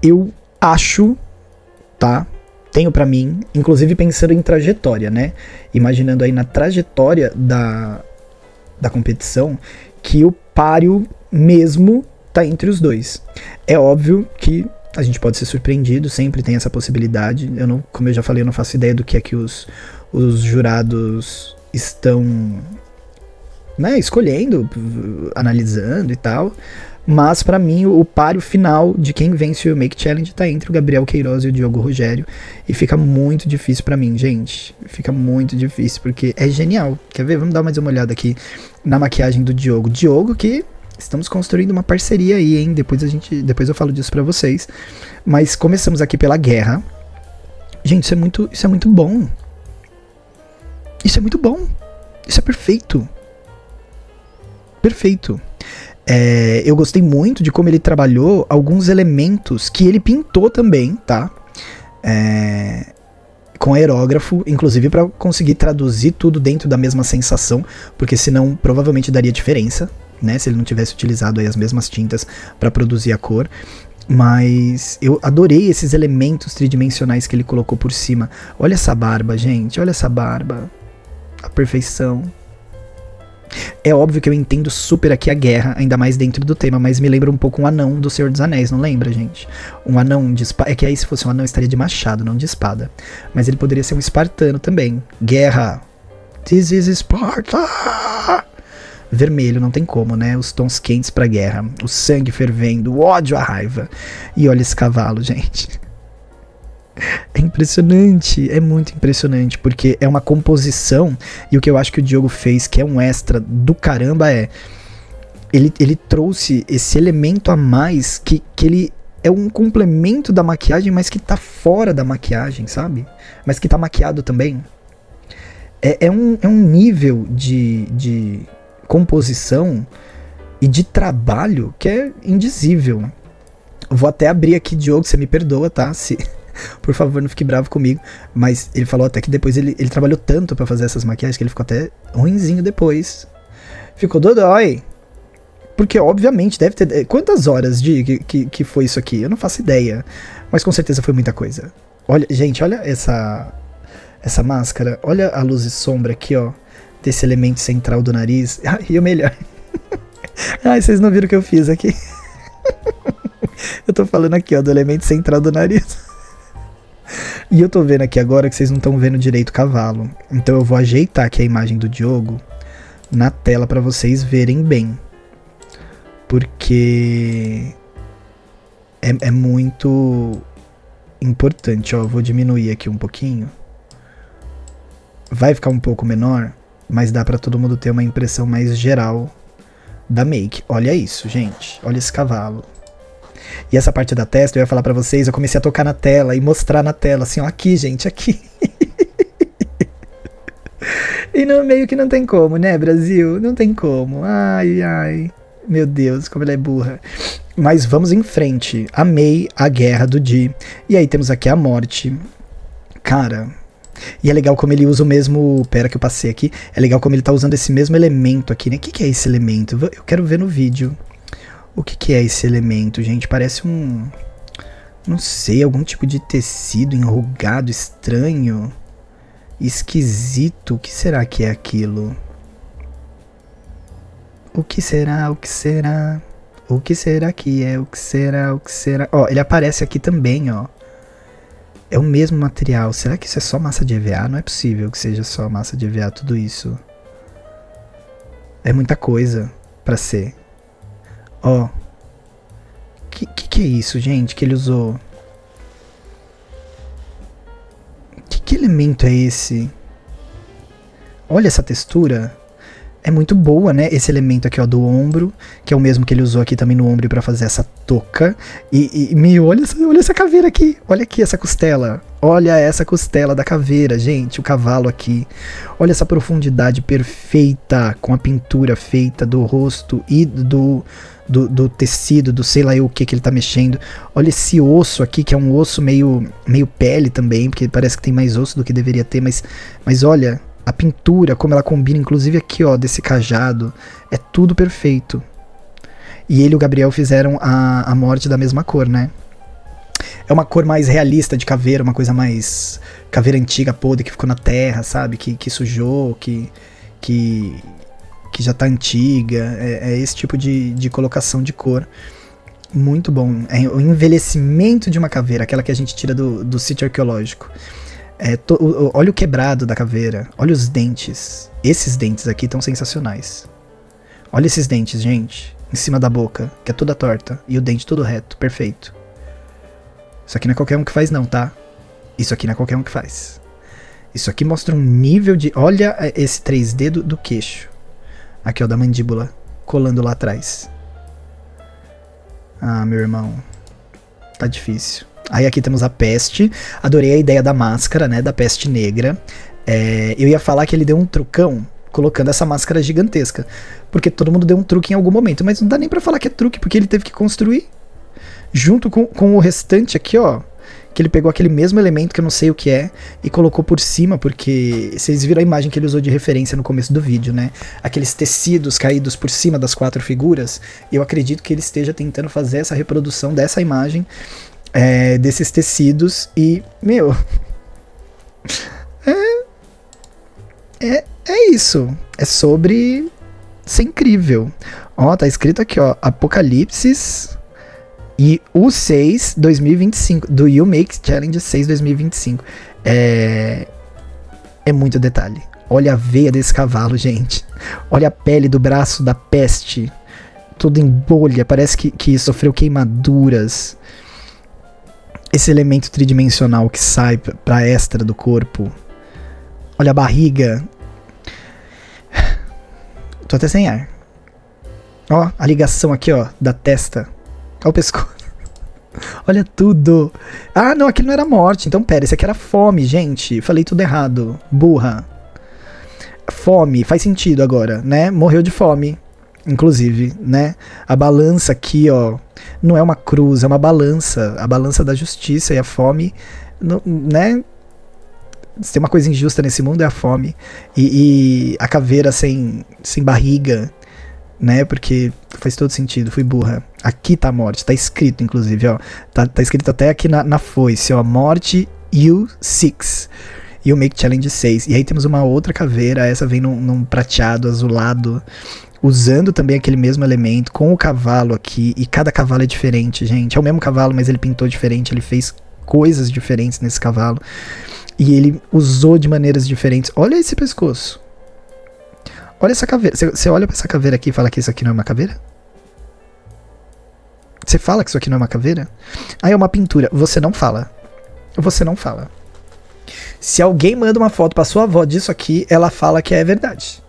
Eu acho, tá? Tenho pra mim, inclusive pensando em trajetória, né? Imaginando aí na trajetória da competição, que o páreo mesmo tá entre os dois. É óbvio que a gente pode ser surpreendido, sempre tem essa possibilidade. Como eu já falei, eu não faço ideia do que é que os jurados estão, né, escolhendo, analisando e tal. Mas pra mim o páreo final de quem vence o Make Challenge tá entre o Gabriel Queiroz e o Diogo Rogério. E fica muito difícil pra mim, gente. Fica muito difícil, porque é genial. Quer ver? Vamos dar mais uma olhada aqui na maquiagem do Diogo. Diogo que estamos construindo uma parceria aí, hein? Depois eu falo disso pra vocês. Mas começamos aqui pela guerra. Gente, isso é muito bom. Isso é muito bom. Isso é perfeito. Perfeito. Eu gostei muito de como ele trabalhou alguns elementos que ele pintou também, tá? Com aerógrafo, inclusive para conseguir traduzir tudo dentro da mesma sensação, porque senão provavelmente daria diferença, né? Se ele não tivesse utilizado aí as mesmas tintas para produzir a cor. Mas eu adorei esses elementos tridimensionais que ele colocou por cima. Olha essa barba, gente, olha essa barba. A perfeição. É óbvio que eu entendo super aqui a guerra, ainda mais dentro do tema, mas me lembra um pouco um anão do Senhor dos Anéis, não lembra, gente? Um anão de espada. É que aí se fosse um anão estaria de machado, não de espada. Mas ele poderia ser um espartano também. Guerra. This is Sparta! Vermelho, não tem como, né? Os tons quentes pra guerra. O sangue fervendo, o ódio, a raiva. E olha esse cavalo, gente. É impressionante, é muito impressionante, porque é uma composição, e o que eu acho que o Diogo fez, que é um extra do caramba, ele trouxe esse elemento a mais, que ele é um complemento da maquiagem, mas que tá fora da maquiagem, sabe? Mas que tá maquiado também. É um nível de composição e de trabalho que é indizível. Vou até abrir aqui, Diogo, você me perdoa, tá? Por favor, não fique bravo comigo. Mas ele falou até que depois ele trabalhou tanto pra fazer essas maquiagens que ele ficou até ruinzinho depois. Ficou dodói. Porque obviamente deve ter... Quantas horas que foi isso aqui? Eu não faço ideia. Mas com certeza foi muita coisa. Olha, gente, olha essa máscara. Olha a luz e sombra aqui, ó. Desse elemento central do nariz. E o melhor. Ai, vocês não viram o que eu fiz aqui. Eu tô falando aqui, ó, do elemento central do nariz. E eu tô vendo aqui agora que vocês não estão vendo direito o cavalo. Então eu vou ajeitar aqui a imagem do Diogo na tela pra vocês verem bem. Porque é muito importante, ó. Eu vou diminuir aqui um pouquinho. Vai ficar um pouco menor, mas dá pra todo mundo ter uma impressão mais geral da make. Olha isso, gente. Olha esse cavalo. E essa parte da testa, eu ia falar pra vocês, eu comecei a tocar na tela e mostrar na tela, assim, ó, aqui, gente, aqui. E no meio que não tem como, né, Brasil? Não tem como. Ai, meu Deus, como ela é burra. Mas vamos em frente. Amei a guerra do Di. E aí temos aqui a morte. Cara... E é legal como ele usa o mesmo... Pera que eu passei aqui. É legal como ele tá usando esse mesmo elemento aqui, né? O que é esse elemento? Eu quero ver no vídeo. O que é esse elemento, gente? Parece um... Não sei, algum tipo de tecido enrugado, estranho. Esquisito. O que será que é aquilo? O que será? O que será? O que será que é? O que será? O que será? Ó, ele aparece aqui também, ó. É o mesmo material. Será que isso é só massa de EVA? Não é possível que seja só massa de EVA tudo isso. É muita coisa pra ser. Ó. Que é isso, gente, que ele usou? Que elemento é esse? Olha essa textura. É muito boa, né? Esse elemento aqui, ó, do ombro, que é o mesmo que ele usou aqui também no ombro pra fazer essa touca. Olha essa caveira aqui. Olha aqui essa costela. Olha essa costela da caveira, gente. O cavalo aqui. Olha essa profundidade perfeita com a pintura feita do rosto e do tecido, do sei lá eu o que ele tá mexendo. Olha esse osso aqui, que é um osso meio pele também, porque parece que tem mais osso do que deveria ter, mas olha... A pintura, como ela combina, inclusive aqui, ó, desse cajado, é tudo perfeito. E ele e o Gabriel fizeram a morte da mesma cor, né? É uma cor mais realista de caveira, uma coisa mais... Caveira antiga, podre, que ficou na terra, sabe? Que sujou, que já tá antiga. É esse tipo de colocação de cor. Muito bom. É o envelhecimento de uma caveira, aquela que a gente tira do sítio arqueológico. Olha o quebrado da caveira. Olha os dentes. Esses dentes aqui estão sensacionais. Olha esses dentes, gente. Em cima da boca, que é toda torta. E o dente todo reto, perfeito. Isso aqui não é qualquer um que faz não, tá? Isso aqui não é qualquer um que faz. Isso aqui mostra um nível de... Olha esse 3D do queixo. Aqui, ó, da mandíbula. Colando lá atrás. Ah, meu irmão. Tá difícil. Aí aqui temos a peste. Adorei a ideia da máscara, né? Da peste negra. Eu ia falar que ele deu um trucão colocando essa máscara gigantesca. Porque todo mundo deu um truque em algum momento. Mas não dá nem pra falar que é truque, porque ele teve que construir. Junto com o restante aqui, ó. Que ele pegou aquele mesmo elemento que eu não sei o que é e colocou por cima, porque vocês viram a imagem que ele usou de referência no começo do vídeo, né? Aqueles tecidos caídos por cima das 4 figuras. Eu acredito que ele esteja tentando fazer essa reprodução dessa imagem. Desses tecidos e, meu, é isso, é sobre ser incrível. Ó, tá escrito aqui, ó, Apocalipse e o 6 2025, do You Make Challenge 6 2025. É muito detalhe. Olha a veia desse cavalo, gente. Olha a pele do braço da peste, tudo em bolha, parece que sofreu queimaduras. Esse elemento tridimensional que sai pra extra do corpo. Olha a barriga. Tô até sem ar. Ó, a ligação aqui, ó, da testa. Olha o pescoço. Olha tudo. Ah, não, aquilo não era morte. Então, pera, esse aqui era fome, gente. Falei tudo errado. Burra. Fome, faz sentido agora, né? Morreu de fome. Inclusive, né? A balança aqui, ó, não é uma cruz, é uma balança. A balança da justiça e a fome, né? Se tem uma coisa injusta nesse mundo é a fome. E a caveira sem barriga, né? Porque faz todo sentido, fui burra. Aqui tá a morte, tá escrito inclusive, ó. Tá escrito até aqui na foice, ó. Morte U6. You Make Challenge 6. E aí temos uma outra caveira, essa vem num prateado azulado. Usando também aquele mesmo elemento, com o cavalo aqui, e cada cavalo é diferente, gente. É o mesmo cavalo, mas ele pintou diferente, ele fez coisas diferentes nesse cavalo. E ele usou de maneiras diferentes. Olha esse pescoço. Olha essa caveira. Você olha pra essa caveira aqui e fala que isso aqui não é uma caveira? Você fala que isso aqui não é uma caveira? Ah, é uma pintura. Você não fala. Você não fala. Se alguém manda uma foto pra sua avó disso aqui, ela fala que é verdade.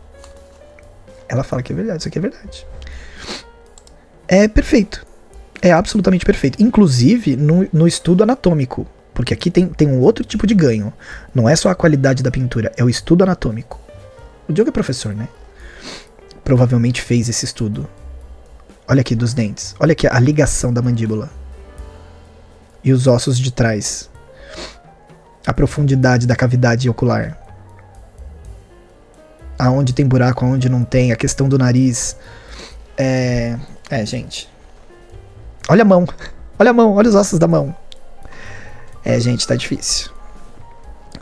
Ela fala que é verdade, isso aqui é verdade. É perfeito. É absolutamente perfeito. Inclusive no estudo anatômico. Porque aqui tem um outro tipo de ganho. Não é só a qualidade da pintura, é o estudo anatômico. O Diogo é professor, né? Provavelmente fez esse estudo. Olha aqui dos dentes. Olha aqui a ligação da mandíbula. E os ossos de trás. A profundidade da cavidade ocular. Aonde tem buraco, aonde não tem, a questão do nariz. Gente. Olha a mão. Olha a mão, olha os ossos da mão. Gente, tá difícil.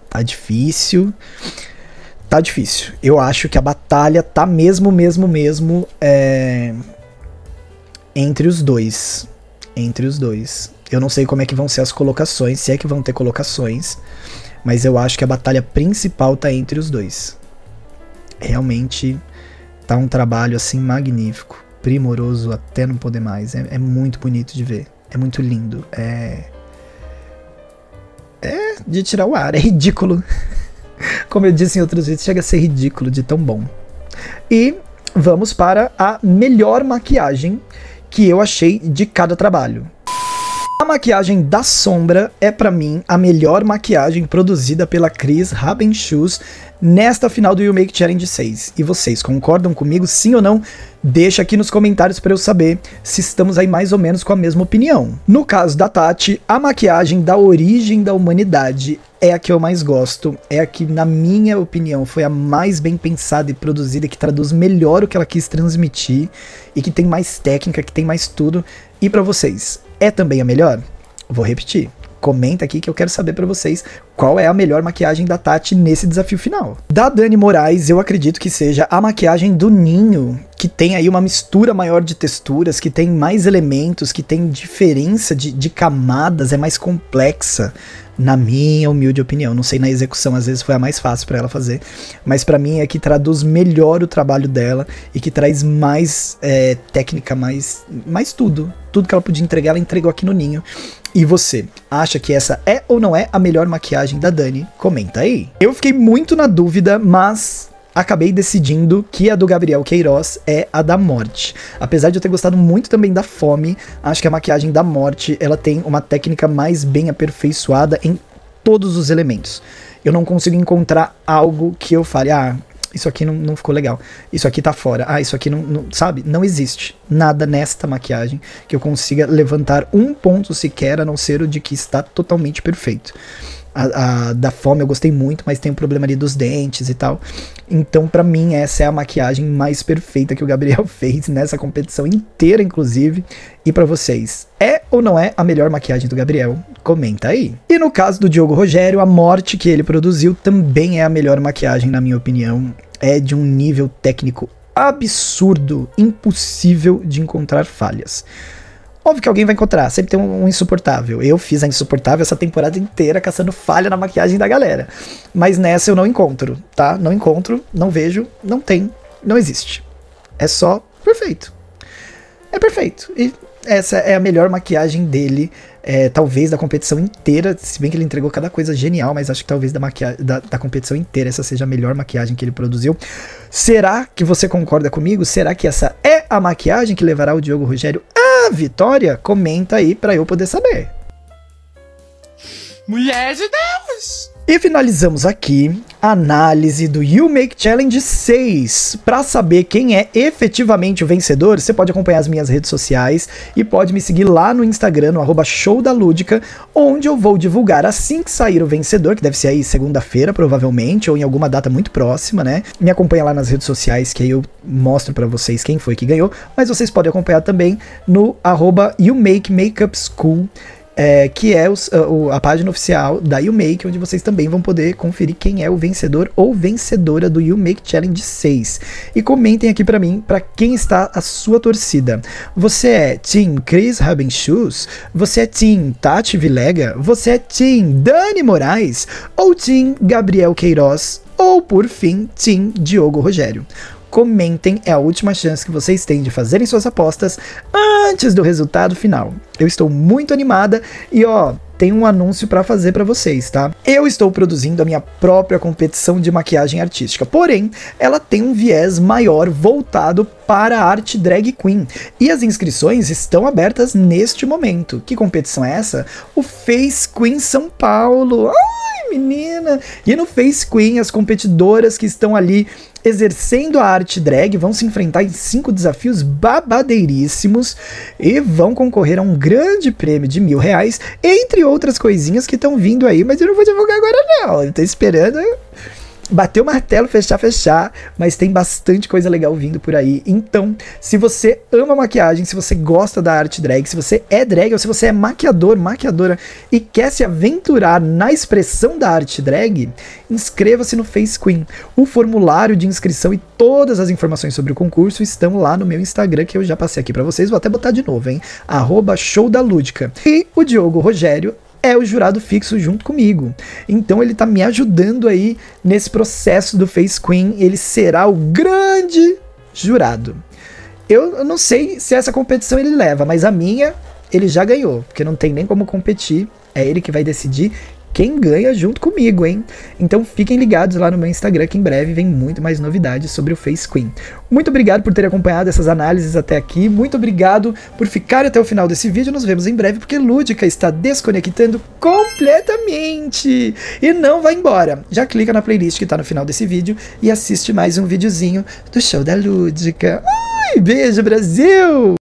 Tá difícil. Tá difícil. Eu acho que a batalha tá mesmo entre os dois. Entre os dois. Eu não sei como é que vão ser as colocações, se é que vão ter colocações. Mas eu acho que a batalha principal tá entre os dois. Realmente tá um trabalho assim magnífico, primoroso até não poder mais, é muito bonito de ver. É muito lindo. É de tirar o ar. É ridículo. Como eu disse em outros vídeos, chega a ser ridículo de tão bom. E vamos para a melhor maquiagem que eu achei de cada trabalho. A maquiagem da sombra é pra mim a melhor maquiagem produzida pela Chris Rabenschus nesta final do You Make Challenge 6. E vocês concordam comigo, sim ou não? Deixa aqui nos comentários para eu saber se estamos aí mais ou menos com a mesma opinião. No caso da Tati, a maquiagem da Origem da Humanidade é a que eu mais gosto, é a que, na minha opinião, foi a mais bem pensada e produzida, que traduz melhor o que ela quis transmitir e que tem mais técnica, que tem mais tudo. E pra vocês, é também a melhor? Vou repetir. Comenta aqui que eu quero saber pra vocês qual é a melhor maquiagem da Tati nesse desafio final. Da Dani Moraes, eu acredito que seja a maquiagem do Ninho, que tem aí uma mistura maior de texturas, que tem mais elementos, que tem diferença de camadas, é mais complexa, na minha humilde opinião. Não sei na execução, às vezes foi a mais fácil pra ela fazer, mas pra mim é que traduz melhor o trabalho dela e que traz mais técnica, mais tudo. Tudo que ela podia entregar, ela entregou aqui no Ninho. E você, acha que essa é ou não é a melhor maquiagem da Dani? Comenta aí. Eu fiquei muito na dúvida, mas acabei decidindo que a do Gabriel Queiroz é a da Morte. Apesar de eu ter gostado muito também da Fome, acho que a maquiagem da Morte, ela tem uma técnica mais bem aperfeiçoada em todos os elementos. Eu não consigo encontrar algo que eu fale, isso aqui não ficou legal, isso aqui tá fora, isso aqui não, sabe? Não existe nada nesta maquiagem que eu consiga levantar um ponto sequer, a não ser o de que está totalmente perfeito. A da Fome eu gostei muito, mas tem um problema ali dos dentes e tal. Então pra mim essa é a maquiagem mais perfeita que o Gabriel fez nessa competição inteira, inclusive. E pra vocês, é ou não é a melhor maquiagem do Gabriel? Comenta aí. E no caso do Diogo Rogério, a Morte que ele produziu também é a melhor maquiagem, na minha opinião. É de um nível técnico absurdo, impossível de encontrar falhas. Óbvio que alguém vai encontrar, sempre tem um insuportável. Eu fiz a insuportável essa temporada inteira caçando falha na maquiagem da galera. Mas nessa eu não encontro, tá? Não encontro, não vejo, não tem, não existe. É só perfeito. É perfeito. E essa é a melhor maquiagem dele, talvez da competição inteira, se bem que ele entregou cada coisa genial, mas acho que talvez da competição inteira essa seja a melhor maquiagem que ele produziu. Será que você concorda comigo? Será que essa é a maquiagem que levará o Diogo Rogério à vitória? Comenta aí pra eu poder saber. Mulher de Deus! E finalizamos aqui a análise do You Make Challenge 6. Para saber quem é efetivamente o vencedor, você pode acompanhar as minhas redes sociais e pode me seguir lá no Instagram, no @showdaludica, onde eu vou divulgar assim que sair o vencedor, que deve ser aí segunda-feira provavelmente, ou em alguma data muito próxima, né? Me acompanha lá nas redes sociais, que aí eu mostro para vocês quem foi que ganhou, mas vocês podem acompanhar também no @YouMakeMakeupSchool, que é a página oficial da You Make, onde vocês também vão poder conferir quem é o vencedor ou vencedora do You Make Challenge 6. E comentem aqui pra mim, pra quem está a sua torcida. Você é Team Chris Rabenschus? Você é Team Tati Vilega? Você é Team Dani Moraes? Ou Team Gabriel Queiroz? Ou, por fim, Team Diogo Rogério? Comentem, é a última chance que vocês têm de fazerem suas apostas antes do resultado final. Eu estou muito animada e tem um anúncio para fazer para vocês, tá? Eu estou produzindo a minha própria competição de maquiagem artística, porém, ela tem um viés maior voltado para a arte drag queen. E as inscrições estão abertas neste momento. Que competição é essa? O Face Queen São Paulo. Ai, menina! E no Face Queen, as competidoras que estão ali exercendo a arte drag vão se enfrentar em 5 desafios babadeiríssimos e vão concorrer a um grande prêmio de R$1.000, entre outras coisinhas que estão vindo aí, mas eu não vou divulgar agora não, eu tô esperando bater o martelo, fechar, mas tem bastante coisa legal vindo por aí. Então, se você ama maquiagem, se você gosta da arte drag, se você é drag ou se você é maquiadora e quer se aventurar na expressão da arte drag, inscreva-se no Face Queen. O formulário de inscrição e todas as informações sobre o concurso estão lá no meu Instagram, que eu já passei aqui pra vocês, vou até botar de novo, hein? @showdaludica. E o Diogo Rogério é o jurado fixo junto comigo. Então ele tá me ajudando aí nesse processo do Face Queen. Ele será o grande jurado. Eu não sei se essa competição ele leva, mas a minha ele já ganhou, porque não tem nem como competir, é ele que vai decidir quem ganha junto comigo, hein? Então fiquem ligados lá no meu Instagram, que em breve vem muito mais novidades sobre o Face Queen. Muito obrigado por terem acompanhado essas análises até aqui, muito obrigado por ficar até o final desse vídeo, nos vemos em breve, porque Lúdica está desconectando completamente, e não vai embora. Já clica na playlist que está no final desse vídeo e assiste mais um videozinho do show da Lúdica. Ai, beijo, Brasil!